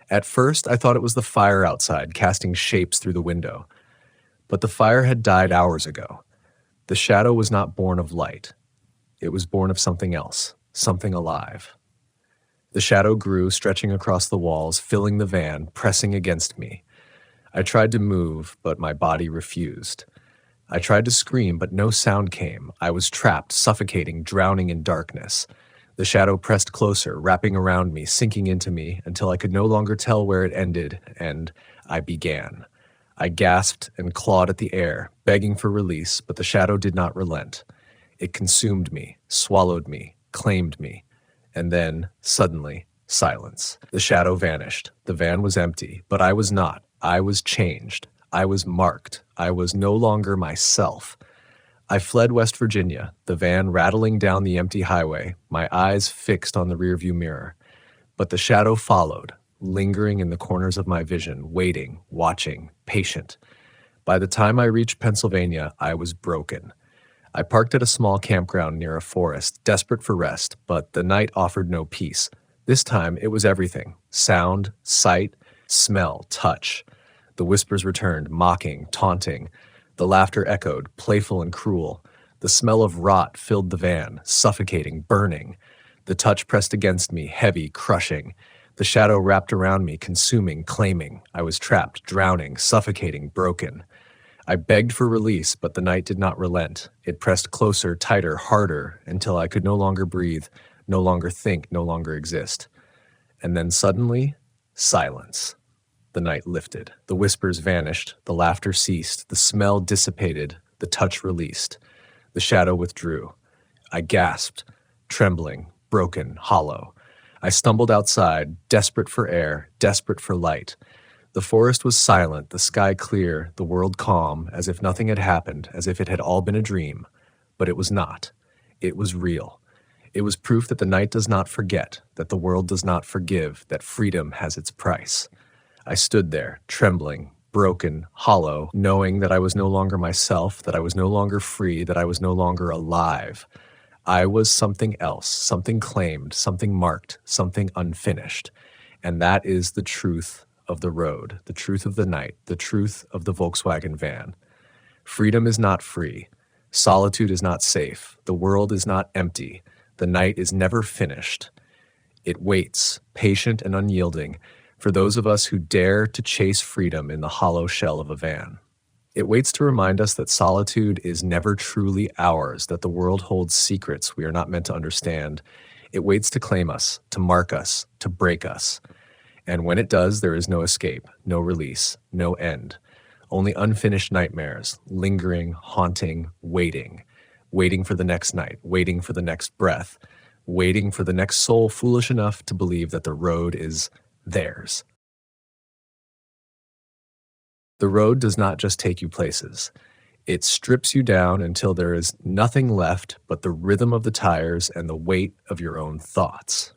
At first, I thought it was the fire outside, casting shapes through the window. But the fire had died hours ago. The shadow was not born of light. It was born of something else, something alive. The shadow grew, stretching across the walls, filling the van, pressing against me. I tried to move, but my body refused. I tried to scream, but no sound came. I was trapped, suffocating, drowning in darkness. The shadow pressed closer, wrapping around me, sinking into me, until I could no longer tell where it ended, and I began. I gasped and clawed at the air, begging for release, but the shadow did not relent. It consumed me, swallowed me, claimed me. And then, suddenly, silence. The shadow vanished. The van was empty, but I was not. I was changed. I was marked. I was no longer myself. I fled West Virginia, the van rattling down the empty highway, my eyes fixed on the rearview mirror. But the shadow followed, lingering in the corners of my vision, waiting, watching, patient. By the time I reached Pennsylvania, I was broken. I parked at a small campground near a forest, desperate for rest, but the night offered no peace. This time, it was everything: sound, sight, smell, touch. The whispers returned, mocking, taunting. The laughter echoed, playful and cruel. The smell of rot filled the van, suffocating, burning. The touch pressed against me, heavy, crushing. The shadow wrapped around me, consuming, claiming. I was trapped, drowning, suffocating, broken. I begged for release, but the night did not relent. It pressed closer, tighter, harder, until I could no longer breathe, no longer think, no longer exist. And then suddenly, silence. the night lifted. The whispers vanished, the laughter ceased, the smell dissipated, the touch released. The shadow withdrew. I gasped, trembling, broken, hollow. I stumbled outside, desperate for air, desperate for light. The forest was silent, the sky clear, the world calm, as if nothing had happened, as if it had all been a dream. But it was not. It was real. It was proof that the night does not forget, that the world does not forgive, that freedom has its price. I stood there, trembling, broken, hollow, knowing that I was no longer myself, that I was no longer free, that I was no longer alive. I was something else, something claimed, something marked, something unfinished. And that is the truth of the road, the truth of the night, the truth of the Volkswagen van. Freedom is not free. Solitude is not safe. The world is not empty. The night is never finished. It waits, patient and unyielding, for those of us who dare to chase freedom in the hollow shell of a van. It waits to remind us that solitude is never truly ours, that the world holds secrets we are not meant to understand. It waits to claim us, to mark us, to break us. And when it does, there is no escape, no release, no end. Only unfinished nightmares, lingering, haunting, waiting. Waiting for the next night, waiting for the next breath, waiting for the next soul foolish enough to believe that the road is theirs. The road does not just take you places. It strips you down until there is nothing left but the rhythm of the tires and the weight of your own thoughts.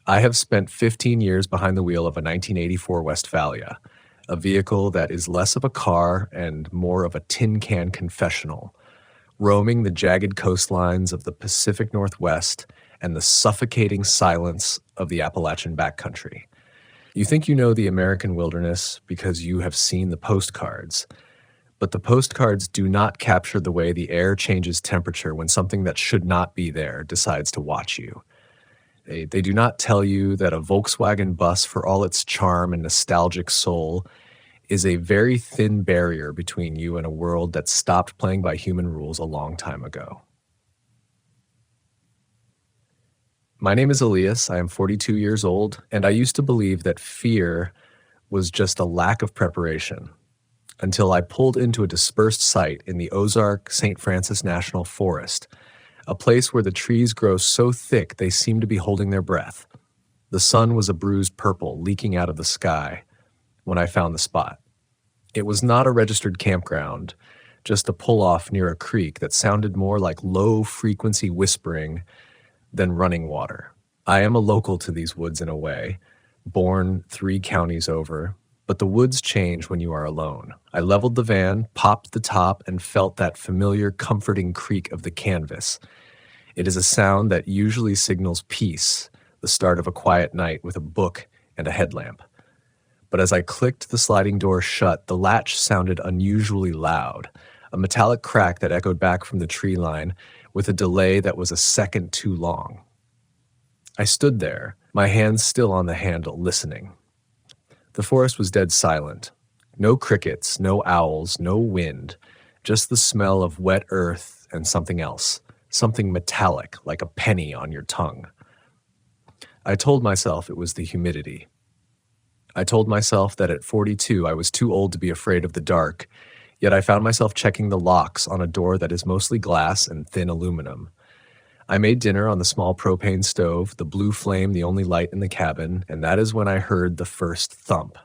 I have spent 15 years behind the wheel of a 1984 Westphalia, a vehicle that is less of a car and more of a tin can confessional, roaming the jagged coastlines of the Pacific Northwest and the suffocating silence of the Appalachian backcountry. You think you know the American wilderness because you have seen the postcards, but the postcards do not capture the way the air changes temperature when something that should not be there decides to watch you. They do not tell you that a Volkswagen bus, for all its charm and nostalgic soul, is a very thin barrier between you and a world that stopped playing by human rules a long time ago. My name is Elias. I am 42 years old, and I used to believe that fear was just a lack of preparation until I pulled into a dispersed site in the Ozark St. Francis National Forest, a place where the trees grow so thick they seem to be holding their breath. The sun was a bruised purple leaking out of the sky when I found the spot. It was not a registered campground, just a pull-off near a creek that sounded more like low-frequency whispering than running water. I am a local to these woods in a way, born 3 counties over, but the woods change when you are alone. I leveled the van, popped the top, and felt that familiar, comforting creak of the canvas. It is a sound that usually signals peace, the start of a quiet night with a book and a headlamp. But as I clicked the sliding door shut, the latch sounded unusually loud, a metallic crack that echoed back from the tree line with a delay that was a second too long. I stood there, my hands still on the handle, listening. The forest was dead silent. No crickets, no owls, no wind, just the smell of wet earth and something else, something metallic like a penny on your tongue. I told myself it was the humidity. I told myself that at 42 I was too old to be afraid of the dark, yet I found myself checking the locks on a door that is mostly glass and thin aluminum. I made dinner on the small propane stove, the blue flame the only light in the cabin, and that is when I heard the first thump.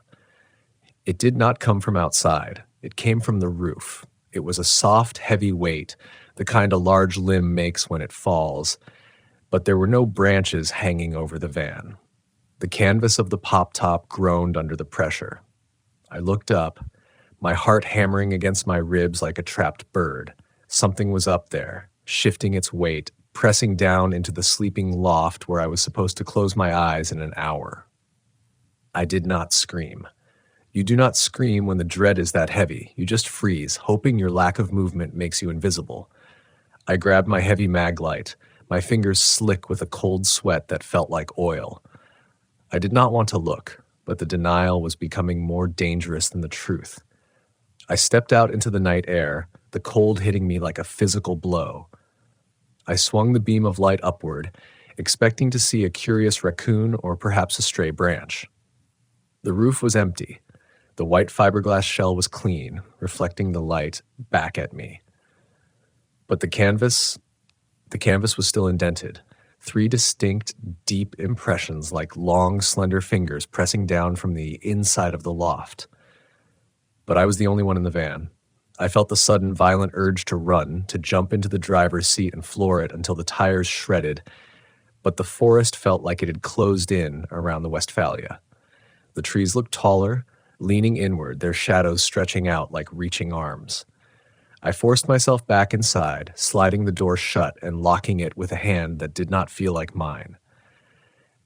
It did not come from outside. It came from the roof. It was a soft, heavy weight, the kind a large limb makes when it falls, but there were no branches hanging over the van. The canvas of the pop-top groaned under the pressure. I looked up, my heart hammering against my ribs like a trapped bird. Something was up there, shifting its weight, pressing down into the sleeping loft where I was supposed to close my eyes in an hour. I did not scream. You do not scream when the dread is that heavy. You just freeze, hoping your lack of movement makes you invisible. I grabbed my heavy mag light, my fingers slick with a cold sweat that felt like oil. I did not want to look, but the denial was becoming more dangerous than the truth. I stepped out into the night air, the cold hitting me like a physical blow. I swung the beam of light upward, expecting to see a curious raccoon or perhaps a stray branch. The roof was empty. The white fiberglass shell was clean, reflecting the light back at me. But the canvas was still indented. 3 distinct, deep impressions like long, slender fingers pressing down from the inside of the loft. But I was the only one in the van. I felt the sudden, violent urge to run, to jump into the driver's seat and floor it until the tires shredded, but the forest felt like it had closed in around the Westphalia. The trees looked taller, leaning inward, their shadows stretching out like reaching arms. I forced myself back inside, sliding the door shut and locking it with a hand that did not feel like mine.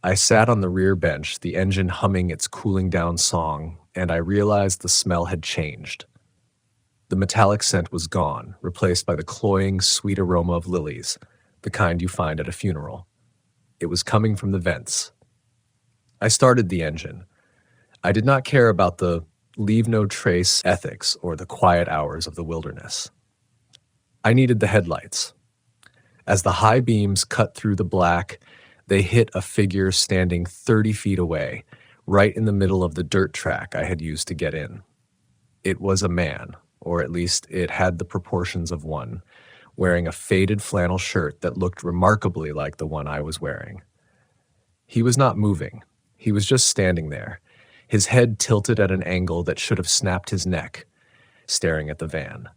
I sat on the rear bench, the engine humming its cooling down song, and I realized the smell had changed. The metallic scent was gone, replaced by the cloying, sweet aroma of lilies, the kind you find at a funeral. It was coming from the vents. I started the engine. I did not care about the leave no trace ethics or the quiet hours of the wilderness. I needed the headlights. As the high beams cut through the black, they hit a figure standing 30 feet away, right in the middle of the dirt track I had used to get in. It was a man, or at least it had the proportions of one, wearing a faded flannel shirt that looked remarkably like the one I was wearing. He was not moving. He was just standing there, his head tilted at an angle that should have snapped his neck, staring at the van.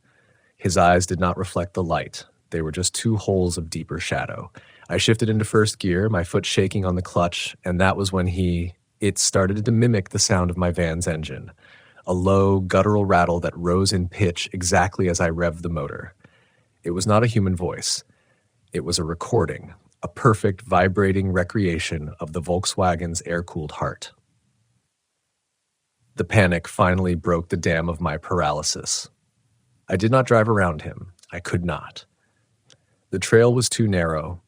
His eyes did not reflect the light. They were just 2 holes of deeper shadow. I shifted into first gear, my foot shaking on the clutch, and that was when it started to mimic the sound of my van's engine. A low, guttural rattle that rose in pitch exactly as I revved the motor. It was not a human voice. It was a recording, a perfect, vibrating recreation of the Volkswagen's air-cooled heart. The panic finally broke the dam of my paralysis. I did not drive around him. I could not. The trail was too narrow.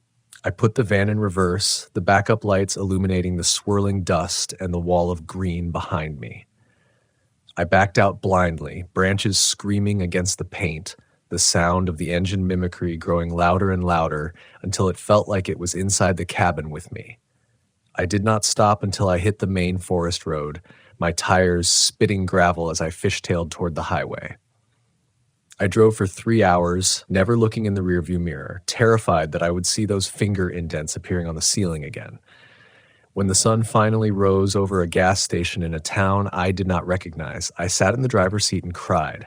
I put the van in reverse, the backup lights illuminating the swirling dust and the wall of green behind me. I backed out blindly, branches screaming against the paint, the sound of the engine mimicry growing louder and louder until it felt like it was inside the cabin with me. I did not stop until I hit the main forest road, my tires spitting gravel as I fishtailed toward the highway. I drove for 3 hours, never looking in the rearview mirror, terrified that I would see those finger indents appearing on the ceiling again. When the sun finally rose over a gas station in a town I did not recognize, I sat in the driver's seat and cried.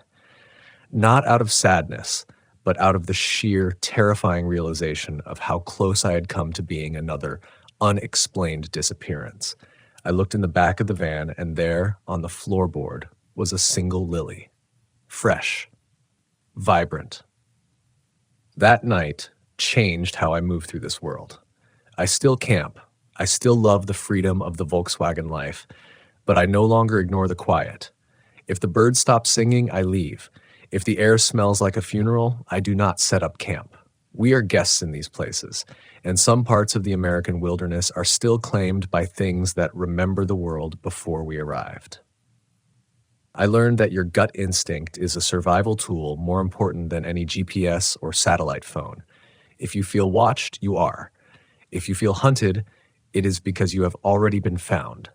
Not out of sadness, but out of the sheer, terrifying realization of how close I had come to being another unexplained disappearance. I looked in the back of the van, and there, on the floorboard, was a single lily. Fresh. Vibrant. That night changed how I move through this world. I still camp. I still love the freedom of the Volkswagen life, but I no longer ignore the quiet. If the birds stop singing, I leave. If the air smells like a funeral, I do not set up camp. We are guests in these places, and some parts of the American wilderness are still claimed by things that remember the world before we arrived. I learned that your gut instinct is a survival tool more important than any GPS or satellite phone. If you feel watched, you are. If you feel hunted, it is because you have already been found.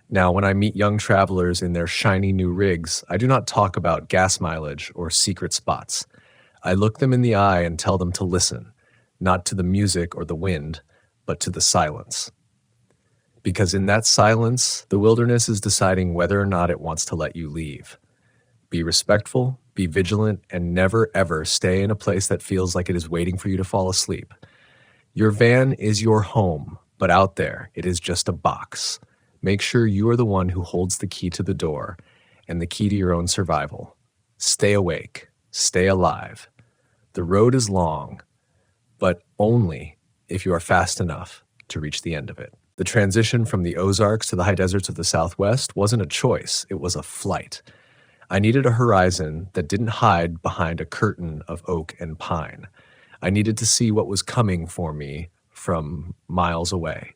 Now, when I meet young travelers in their shiny new rigs, I do not talk about gas mileage or secret spots. I look them in the eye and tell them to listen, not to the music or the wind, but to the silence. Because in that silence, the wilderness is deciding whether or not it wants to let you leave. Be respectful, be vigilant, and never ever stay in a place that feels like it is waiting for you to fall asleep. Your van is your home, but out there, it is just a box. Make sure you are the one who holds the key to the door and the key to your own survival. Stay awake. Stay alive. The road is long, but only if you are fast enough to reach the end of it. The transition from the Ozarks to the high deserts of the Southwest wasn't a choice, it was a flight. I needed a horizon that didn't hide behind a curtain of oak and pine. I needed to see what was coming for me from miles away.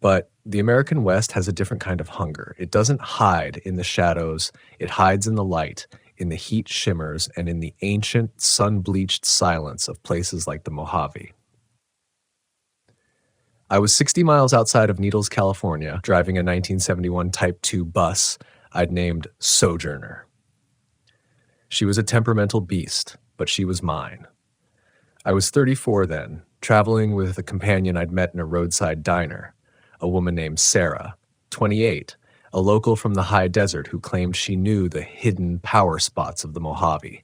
But the American West has a different kind of hunger. It doesn't hide in the shadows, it hides in the light, in the heat shimmers, and in the ancient, sun-bleached silence of places like the Mojave. I was 60 miles outside of Needles, California, driving a 1971 Type 2 bus I'd named Sojourner. She was a temperamental beast, but she was mine. I was 34 then, traveling with a companion I'd met in a roadside diner, a woman named Sarah, 28, a local from the high desert who claimed she knew the hidden power spots of the Mojave.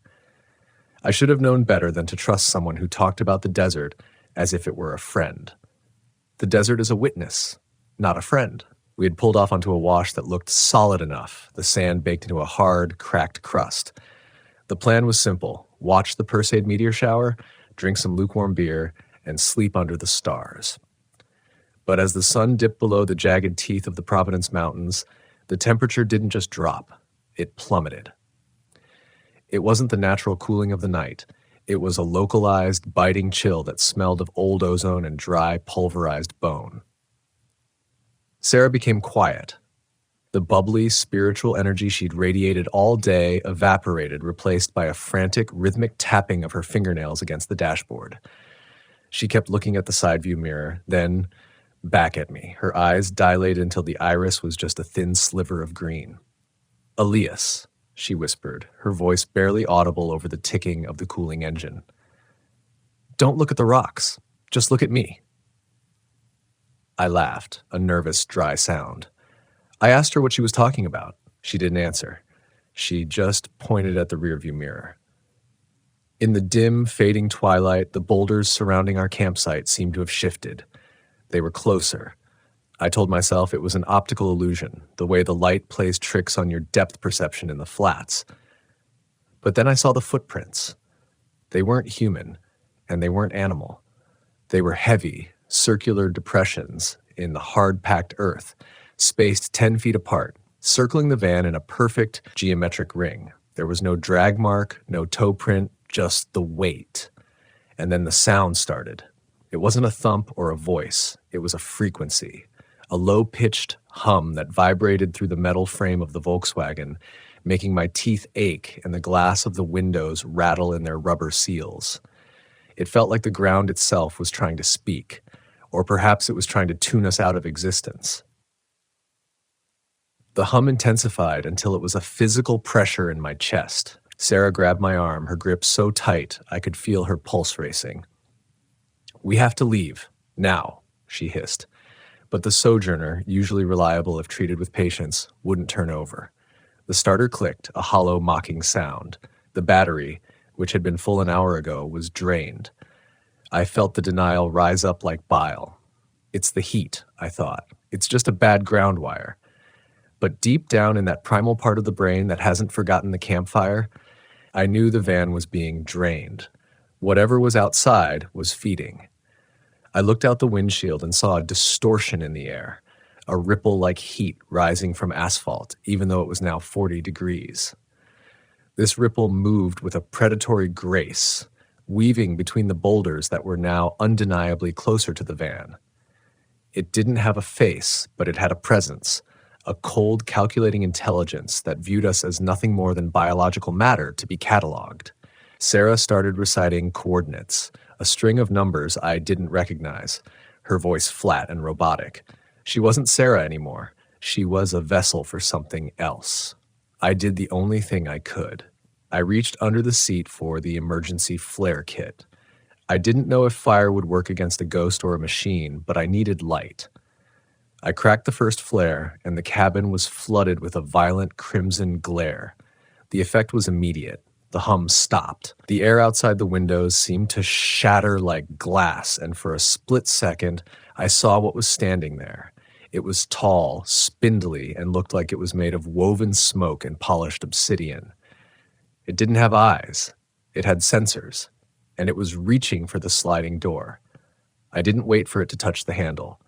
I should have known better than to trust someone who talked about the desert as if it were a friend. The desert is a witness, not a friend. We had pulled off onto a wash that looked solid enough, the sand baked into a hard, cracked crust. The plan was simple: watch the Perseid meteor shower, drink some lukewarm beer, and sleep under the stars. But as the sun dipped below the jagged teeth of the Providence Mountains, the temperature didn't just drop, it plummeted. It wasn't the natural cooling of the night. It was a localized, biting chill that smelled of old ozone and dry, pulverized bone. Sarah became quiet. The bubbly, spiritual energy she'd radiated all day evaporated, replaced by a frantic, rhythmic tapping of her fingernails against the dashboard. She kept looking at the side view mirror, then back at me, her eyes dilated until the iris was just a thin sliver of green. "Elias," she whispered, her voice barely audible over the ticking of the cooling engine. "Don't look at the rocks. Just look at me." I laughed, a nervous, dry sound. I asked her what she was talking about. She didn't answer. She just pointed at the rearview mirror. In the dim, fading twilight, the boulders surrounding our campsite seemed to have shifted. They were closer. I told myself it was an optical illusion, the way the light plays tricks on your depth perception in the flats. But then I saw the footprints. They weren't human, and they weren't animal. They were heavy, circular depressions in the hard-packed earth, spaced 10 feet apart, circling the van in a perfect geometric ring. There was no drag mark, no toe print, just the weight. And then the sound started. It wasn't a thump or a voice. It was a frequency. A low-pitched hum that vibrated through the metal frame of the Volkswagen, making my teeth ache and the glass of the windows rattle in their rubber seals. It felt like the ground itself was trying to speak, or perhaps it was trying to tune us out of existence. The hum intensified until it was a physical pressure in my chest. Sarah grabbed my arm, her grip so tight I could feel her pulse racing. "We have to leave, now," she hissed. But the Sojourner, usually reliable if treated with patience, wouldn't turn over. The starter clicked, a hollow, mocking sound. The battery, which had been full an hour ago, was drained. I felt the denial rise up like bile. It's the heat, I thought. It's just a bad ground wire. But deep down in that primal part of the brain that hasn't forgotten the campfire, I knew the van was being drained. Whatever was outside was feeding. I looked out the windshield and saw a distortion in the air, a ripple like heat rising from asphalt, even though it was now 40 degrees. This ripple moved with a predatory grace, weaving between the boulders that were now undeniably closer to the van. It didn't have a face, but it had a presence, a cold, calculating intelligence that viewed us as nothing more than biological matter to be cataloged. Sarah started reciting coordinates, a string of numbers I didn't recognize, her voice flat and robotic. She wasn't Sarah anymore. She was a vessel for something else. I did the only thing I could. I reached under the seat for the emergency flare kit. I didn't know if fire would work against a ghost or a machine, but I needed light. I cracked the first flare, and the cabin was flooded with a violent crimson glare. The effect was immediate. The hum stopped. The air outside the windows seemed to shatter like glass, and for a split second, I saw what was standing there. It was tall, spindly, and looked like it was made of woven smoke and polished obsidian. It didn't have eyes. It had sensors, and it was reaching for the sliding door. I didn't wait for it to touch the handle.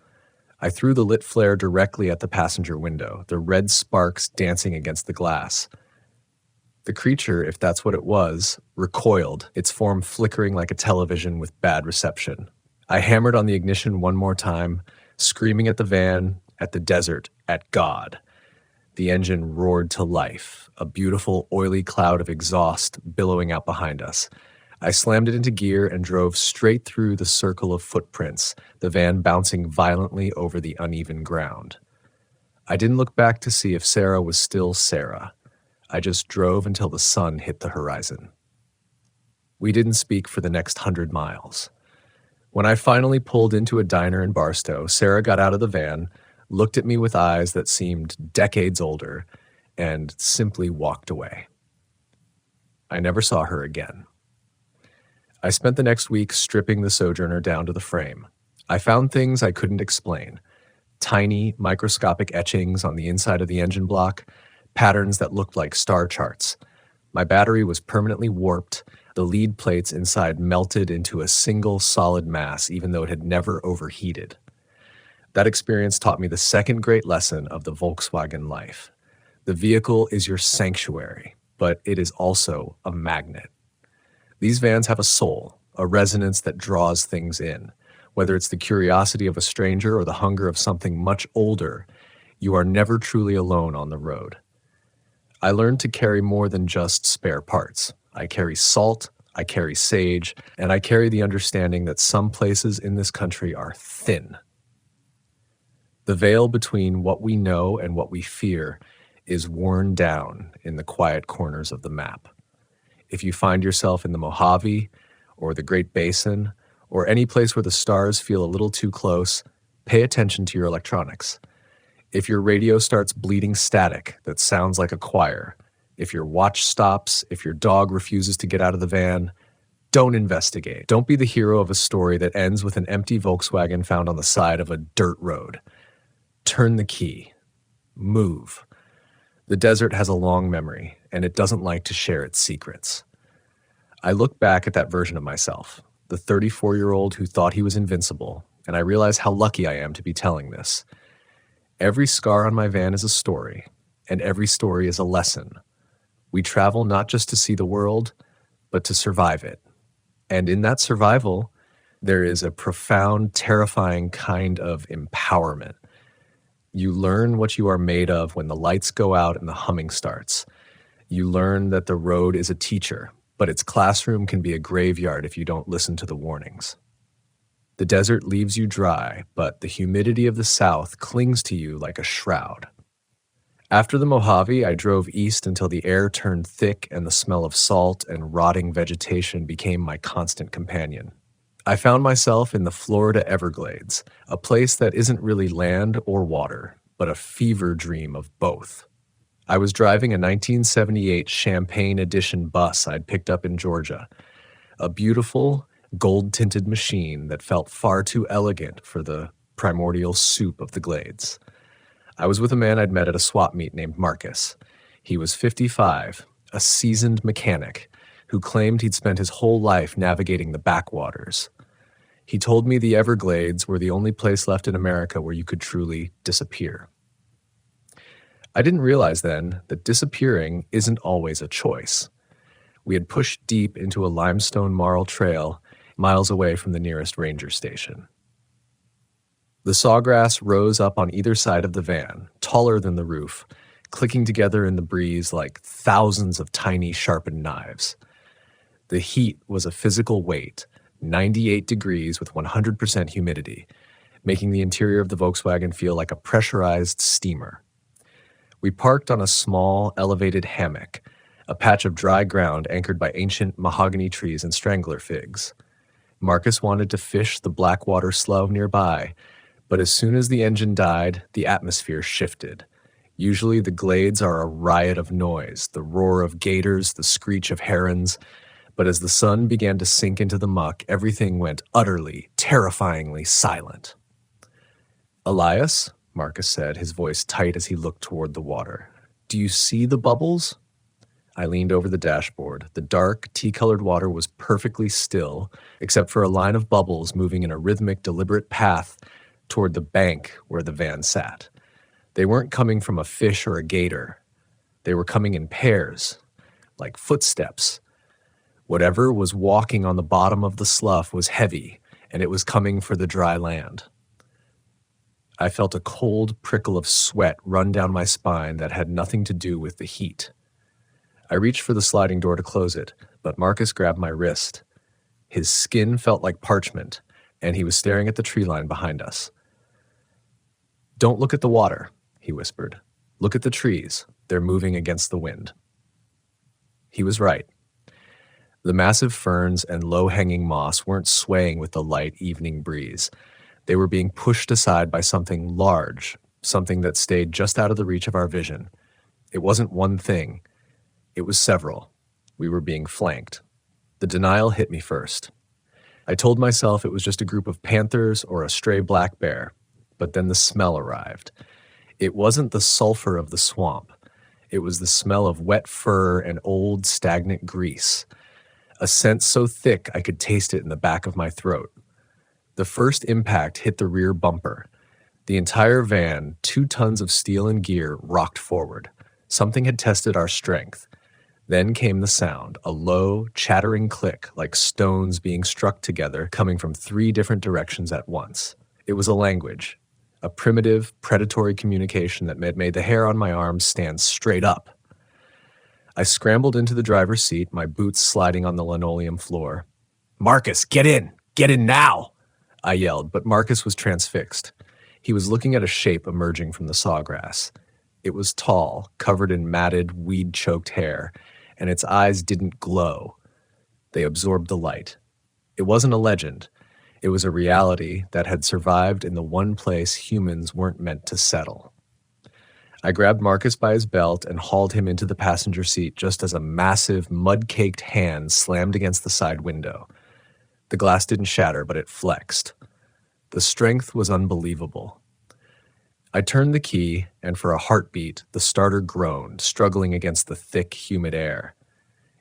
I threw the lit flare directly at the passenger window, the red sparks dancing against the glass. The creature, if that's what it was, recoiled, its form flickering like a television with bad reception. I hammered on the ignition one more time, screaming at the van, at the desert, at God. The engine roared to life, a beautiful, oily cloud of exhaust billowing out behind us. I slammed it into gear and drove straight through the circle of footprints, the van bouncing violently over the uneven ground. I didn't look back to see if Sarah was still Sarah. I just drove until the sun hit the horizon. We didn't speak for the next 100 miles. When I finally pulled into a diner in Barstow, Sarah got out of the van, looked at me with eyes that seemed decades older, and simply walked away. I never saw her again. I spent the next week stripping the Sojourner down to the frame. I found things I couldn't explain. Tiny, microscopic etchings on the inside of the engine block, patterns that looked like star charts. My battery was permanently warped, the lead plates inside melted into a single solid mass even though it had never overheated. That experience taught me the second great lesson of the Volkswagen life. The vehicle is your sanctuary, but it is also a magnet. These vans have a soul, a resonance that draws things in. Whether it's the curiosity of a stranger or the hunger of something much older, you are never truly alone on the road. I learned to carry more than just spare parts. I carry salt, I carry sage, and I carry the understanding that some places in this country are thin. The veil between what we know and what we fear is worn down in the quiet corners of the map. If you find yourself in the Mojave or the Great Basin or any place where the stars feel a little too close, pay attention to your electronics. If your radio starts bleeding static that sounds like a choir, if your watch stops, if your dog refuses to get out of the van, don't investigate. Don't be the hero of a story that ends with an empty Volkswagen found on the side of a dirt road. Turn the key. Move. The desert has a long memory, and it doesn't like to share its secrets. I look back at that version of myself, the 34-year-old who thought he was invincible, and I realize how lucky I am to be telling this. Every scar on my van is a story, and every story is a lesson. We travel not just to see the world, but to survive it. And in that survival, there is a profound, terrifying kind of empowerment. You learn what you are made of when the lights go out and the humming starts. You learn that the road is a teacher, but its classroom can be a graveyard if you don't listen to the warnings. The desert leaves you dry, but the humidity of the South clings to you like a shroud. After the Mojave, I drove east until the air turned thick and the smell of salt and rotting vegetation became my constant companion. I found myself in the Florida Everglades, a place that isn't really land or water, but a fever dream of both. I was driving a 1978 Champagne Edition bus I'd picked up in Georgia, a beautiful, gold-tinted machine that felt far too elegant for the primordial soup of the glades. I was with a man I'd met at a swap meet named Marcus. He was 55, a seasoned mechanic, who claimed he'd spent his whole life navigating the backwaters. He told me the Everglades were the only place left in America where you could truly disappear. I didn't realize then that disappearing isn't always a choice. We had pushed deep into a limestone marl trail miles away from the nearest ranger station. The sawgrass rose up on either side of the van, taller than the roof, clicking together in the breeze like thousands of tiny sharpened knives. The heat was a physical weight, 98 degrees with 100% humidity, making the interior of the Volkswagen feel like a pressurized steamer. We parked on a small, elevated hammock, a patch of dry ground anchored by ancient mahogany trees and strangler figs. Marcus wanted to fish the Blackwater Slough nearby, but as soon as the engine died, the atmosphere shifted. Usually the glades are a riot of noise, the roar of gators, the screech of herons, but as the sun began to sink into the muck, everything went utterly, terrifyingly silent. "Elias," Marcus said, his voice tight as he looked toward the water, "do you see the bubbles?" I leaned over the dashboard. The dark, tea-colored water was perfectly still, except for a line of bubbles moving in a rhythmic, deliberate path toward the bank where the van sat. They weren't coming from a fish or a gator. They were coming in pairs, like footsteps. Whatever was walking on the bottom of the slough was heavy, and it was coming for the dry land. I felt a cold prickle of sweat run down my spine that had nothing to do with the heat. I reached for the sliding door to close it, but Marcus grabbed my wrist. His skin felt like parchment, and he was staring at the tree line behind us. "Don't look at the water," he whispered. "Look at the trees. They're moving against the wind." He was right. The massive ferns and low-hanging moss weren't swaying with the light evening breeze. They were being pushed aside by something large, something that stayed just out of the reach of our vision. It wasn't one thing. It was several. We were being flanked. The denial hit me first. I told myself it was just a group of panthers or a stray black bear, but then the smell arrived. It wasn't the sulfur of the swamp. It was the smell of wet fur and old, stagnant grease. A scent so thick I could taste it in the back of my throat. The first impact hit the rear bumper. The entire van, 2 tons of steel and gear, rocked forward. Something had tested our strength. Then came the sound, a low, chattering click like stones being struck together, coming from 3 different directions at once. It was a language, a primitive, predatory communication that made the hair on my arms stand straight up. I scrambled into the driver's seat, my boots sliding on the linoleum floor. "Marcus, get in! Get in now!" I yelled, but Marcus was transfixed. He was looking at a shape emerging from the sawgrass. It was tall, covered in matted, weed-choked hair, and its eyes didn't glow. They absorbed the light. It wasn't a legend. It was a reality that had survived in the one place humans weren't meant to settle. I grabbed Marcus by his belt and hauled him into the passenger seat just as a massive, mud-caked hand slammed against the side window. The glass didn't shatter, but it flexed. The strength was unbelievable. I turned the key, and for a heartbeat, the starter groaned, struggling against the thick, humid air.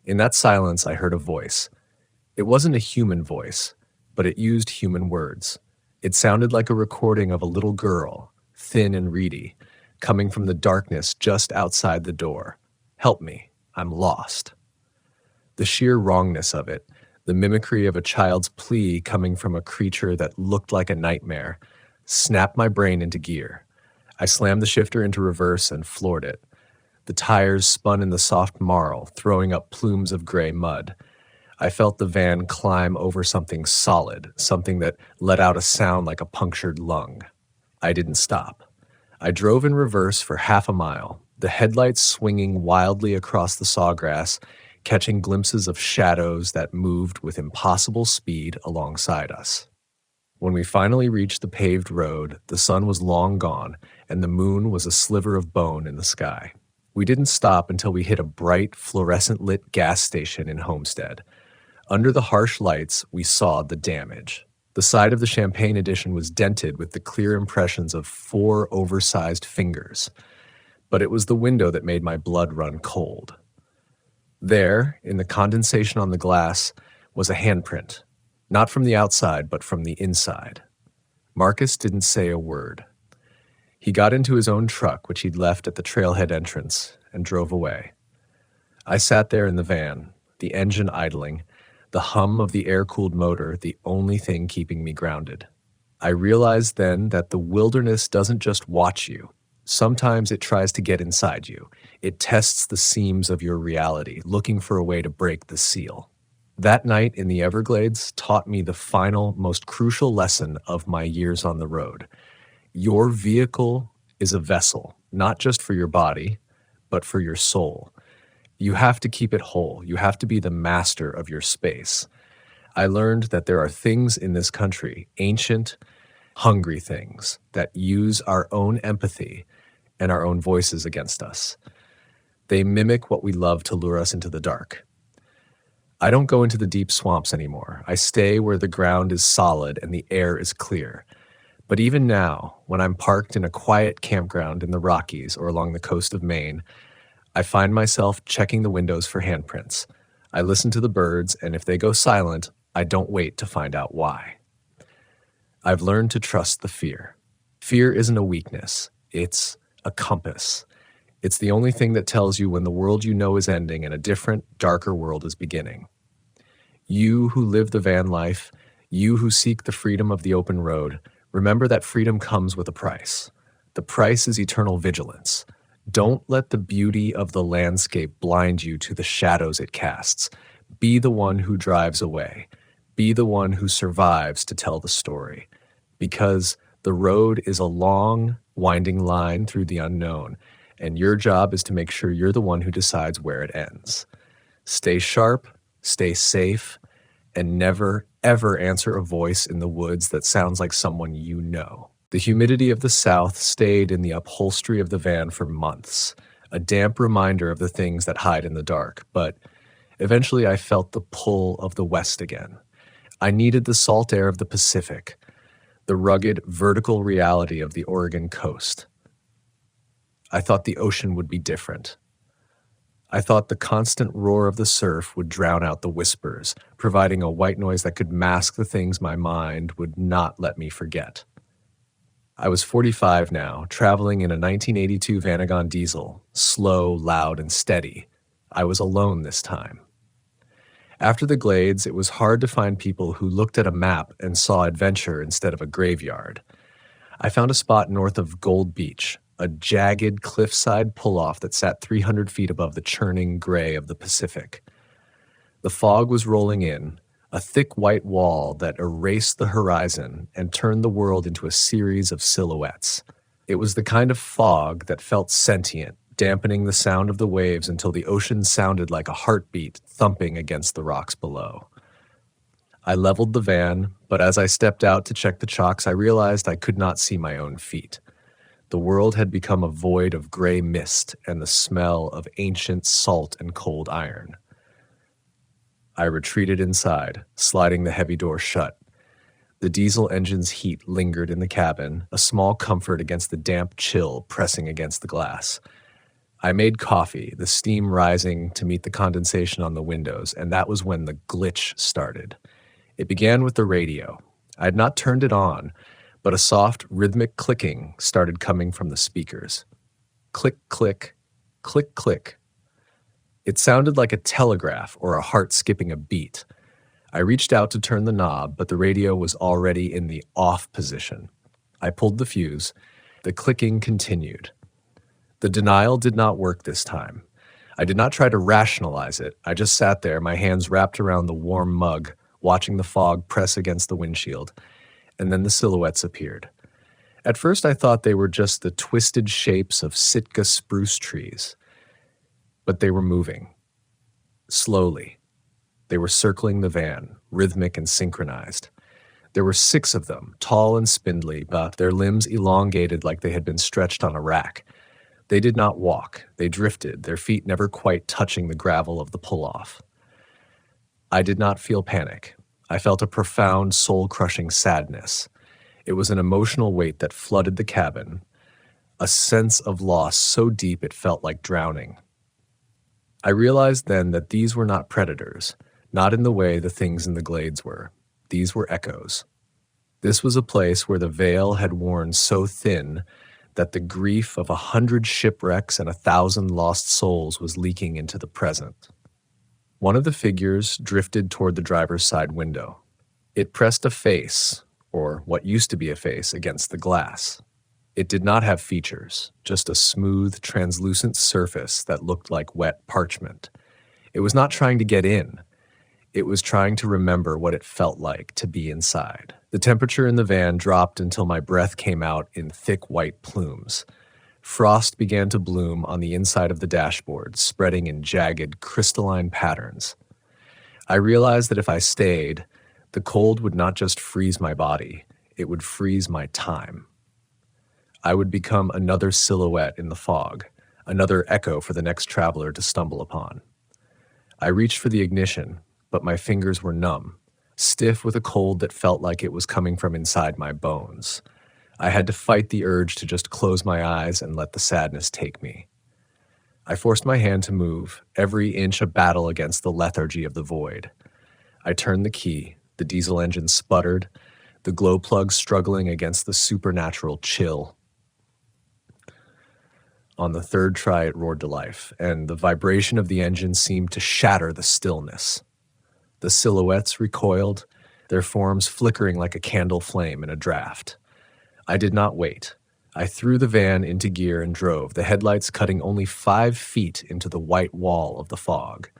In that silence, I heard a voice. It wasn't a human voice, but it used human words. It sounded like a recording of a little girl, thin and reedy, coming from the darkness just outside the door. "Help me, I'm lost." The sheer wrongness of it, the mimicry of a child's plea coming from a creature that looked like a nightmare, snapped my brain into gear. I slammed the shifter into reverse and floored it. The tires spun in the soft marl, throwing up plumes of gray mud. I felt the van climb over something solid, something that let out a sound like a punctured lung. I didn't stop. I drove in reverse for half a mile, the headlights swinging wildly across the sawgrass, catching glimpses of shadows that moved with impossible speed alongside us. When we finally reached the paved road, the sun was long gone, and the moon was a sliver of bone in the sky. We didn't stop until we hit a bright, fluorescent-lit gas station in Homestead. Under the harsh lights, we saw the damage. The side of the Champagne edition was dented with the clear impressions of 4 oversized fingers. But it was the window that made my blood run cold. There, in the condensation on the glass, was a handprint. Not from the outside, but from the inside. Marcus didn't say a word. He got into his own truck, which he'd left at the trailhead entrance, and drove away. I sat there in the van, the engine idling, the hum of the air-cooled motor the only thing keeping me grounded. I realized then that the wilderness doesn't just watch you. Sometimes it tries to get inside you. It tests the seams of your reality, looking for a way to break the seal. That night in the Everglades taught me the final, most crucial lesson of my years on the road. Your vehicle is a vessel, not just for your body, but for your soul. You have to keep it whole. You have to be the master of your space. I learned that there are things in this country, ancient, hungry things, that use our own empathy and our own voices against us. They mimic what we love to lure us into the dark. I don't go into the deep swamps anymore. I stay where the ground is solid and the air is clear. But even now, when I'm parked in a quiet campground in the Rockies or along the coast of Maine, I find myself checking the windows for handprints. I listen to the birds, and if they go silent, I don't wait to find out why. I've learned to trust the fear. Fear isn't a weakness. It's a compass. It's the only thing that tells you when the world you know is ending and a different, darker world is beginning. You who live the van life, you who seek the freedom of the open road, remember that freedom comes with a price. The price is eternal vigilance. Don't let the beauty of the landscape blind you to the shadows it casts. Be the one who drives away. Be the one who survives to tell the story, because the road is a long, winding line through the unknown, and your job is to make sure you're the one who decides where it ends. Stay sharp, stay safe, and never, ever answer a voice in the woods that sounds like someone you know. The humidity of the South stayed in the upholstery of the van for months, a damp reminder of the things that hide in the dark, but eventually I felt the pull of the West again. I needed the salt air of the Pacific, the rugged, vertical reality of the Oregon coast. I thought the ocean would be different. I thought the constant roar of the surf would drown out the whispers, providing a white noise that could mask the things my mind would not let me forget. I was 45 now, traveling in a 1982 Vanagon diesel, slow, loud, and steady. I was alone this time. After the Glades, it was hard to find people who looked at a map and saw adventure instead of a graveyard. I found a spot north of Gold Beach, a jagged cliffside pull-off that sat 300 feet above the churning gray of the Pacific. The fog was rolling in, a thick white wall that erased the horizon and turned the world into a series of silhouettes. It was the kind of fog that felt sentient, dampening the sound of the waves until the ocean sounded like a heartbeat thumping against the rocks below. I leveled the van, but as I stepped out to check the chocks, I realized I could not see my own feet. The world had become a void of gray mist and the smell of ancient salt and cold iron. I retreated inside, sliding the heavy door shut. The diesel engine's heat lingered in the cabin, a small comfort against the damp chill pressing against the glass. I made coffee, the steam rising to meet the condensation on the windows, and that was when the glitch started. It began with the radio. I had not turned it on, but a soft, rhythmic clicking started coming from the speakers. Click, click, click, click. It sounded like a telegraph or a heart skipping a beat. I reached out to turn the knob, but the radio was already in the off position. I pulled the fuse. The clicking continued. The denial did not work this time. I did not try to rationalize it. I just sat there, my hands wrapped around the warm mug, watching the fog press against the windshield, and then the silhouettes appeared. At first I thought they were just the twisted shapes of Sitka spruce trees. But they were moving. Slowly. They were circling the van, rhythmic and synchronized. There were 6 of them, tall and spindly, but their limbs elongated like they had been stretched on a rack. They did not walk. They drifted, their feet never quite touching the gravel of the pull-off. I did not feel panic. I felt a profound, soul-crushing sadness. It was an emotional weight that flooded the cabin, a sense of loss so deep it felt like drowning. I realized then that these were not predators, not in the way the things in the Glades were. These were echoes. This was a place where the veil had worn so thin that the grief of 100 shipwrecks and 1,000 lost souls was leaking into the present. One of the figures drifted toward the driver's side window. It pressed a face, or what used to be a face, against the glass. It did not have features, just a smooth, translucent surface that looked like wet parchment. It was not trying to get in. It was trying to remember what it felt like to be inside. The temperature in the van dropped until my breath came out in thick white plumes. Frost began to bloom on the inside of the dashboard, spreading in jagged, crystalline patterns. I realized that if I stayed, the cold would not just freeze my body, it would freeze my time. I would become another silhouette in the fog, another echo for the next traveler to stumble upon. I reached for the ignition, but my fingers were numb, stiff with a cold that felt like it was coming from inside my bones. I had to fight the urge to just close my eyes and let the sadness take me. I forced my hand to move, every inch a battle against the lethargy of the void. I turned the key, the diesel engine sputtered, the glow plug struggling against the supernatural chill. On the third try, it roared to life, and the vibration of the engine seemed to shatter the stillness. The silhouettes recoiled, their forms flickering like a candle flame in a draft. I did not wait. I threw the van into gear and drove, the headlights cutting only 5 feet into the white wall of the fog.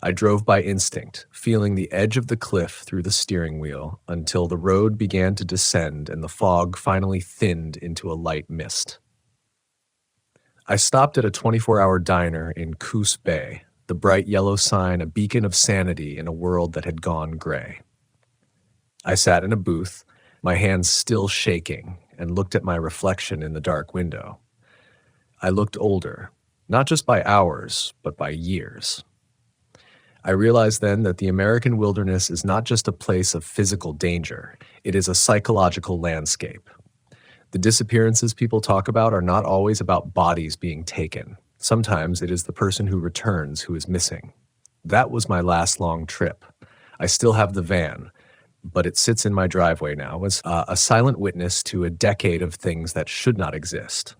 I drove by instinct, feeling the edge of the cliff through the steering wheel until the road began to descend and the fog finally thinned into a light mist. I stopped at a 24-hour diner in Coos Bay, the bright yellow sign a beacon of sanity in a world that had gone gray. I sat in a booth, my hands still shaking, and looked at my reflection in the dark window. I looked older, not just by hours, but by years. I realized then that the American wilderness is not just a place of physical danger, it is a psychological landscape. The disappearances people talk about are not always about bodies being taken. Sometimes it is the person who returns who is missing. That was my last long trip. I still have the van, but it sits in my driveway now as a silent witness to a decade of things that should not exist.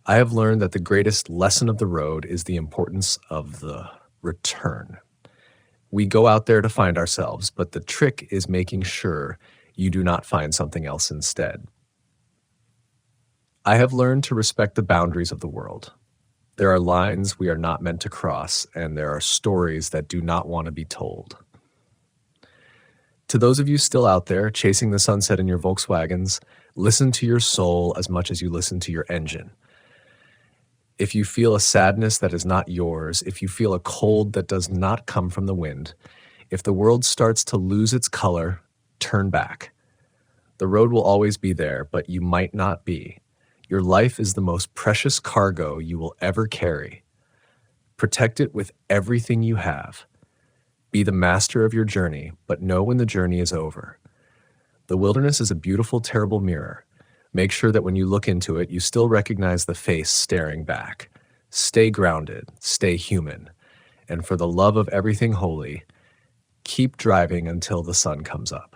I have learned that the greatest lesson of the road is the importance of the return. We go out there to find ourselves, but the trick is making sure you do not find something else instead. I have learned to respect the boundaries of the world. There are lines we are not meant to cross, and there are stories that do not want to be told. To those of you still out there chasing the sunset in your Volkswagens, listen to your soul as much as you listen to your engine. If you feel a sadness that is not yours, if you feel a cold that does not come from the wind, if the world starts to lose its color, turn back. The road will always be there, but you might not be. Your life is the most precious cargo you will ever carry. Protect it with everything you have. Be the master of your journey, but know when the journey is over. The wilderness is a beautiful, terrible mirror. Make sure that when you look into it, you still recognize the face staring back. Stay grounded, stay human, and for the love of everything holy, keep driving until the sun comes up.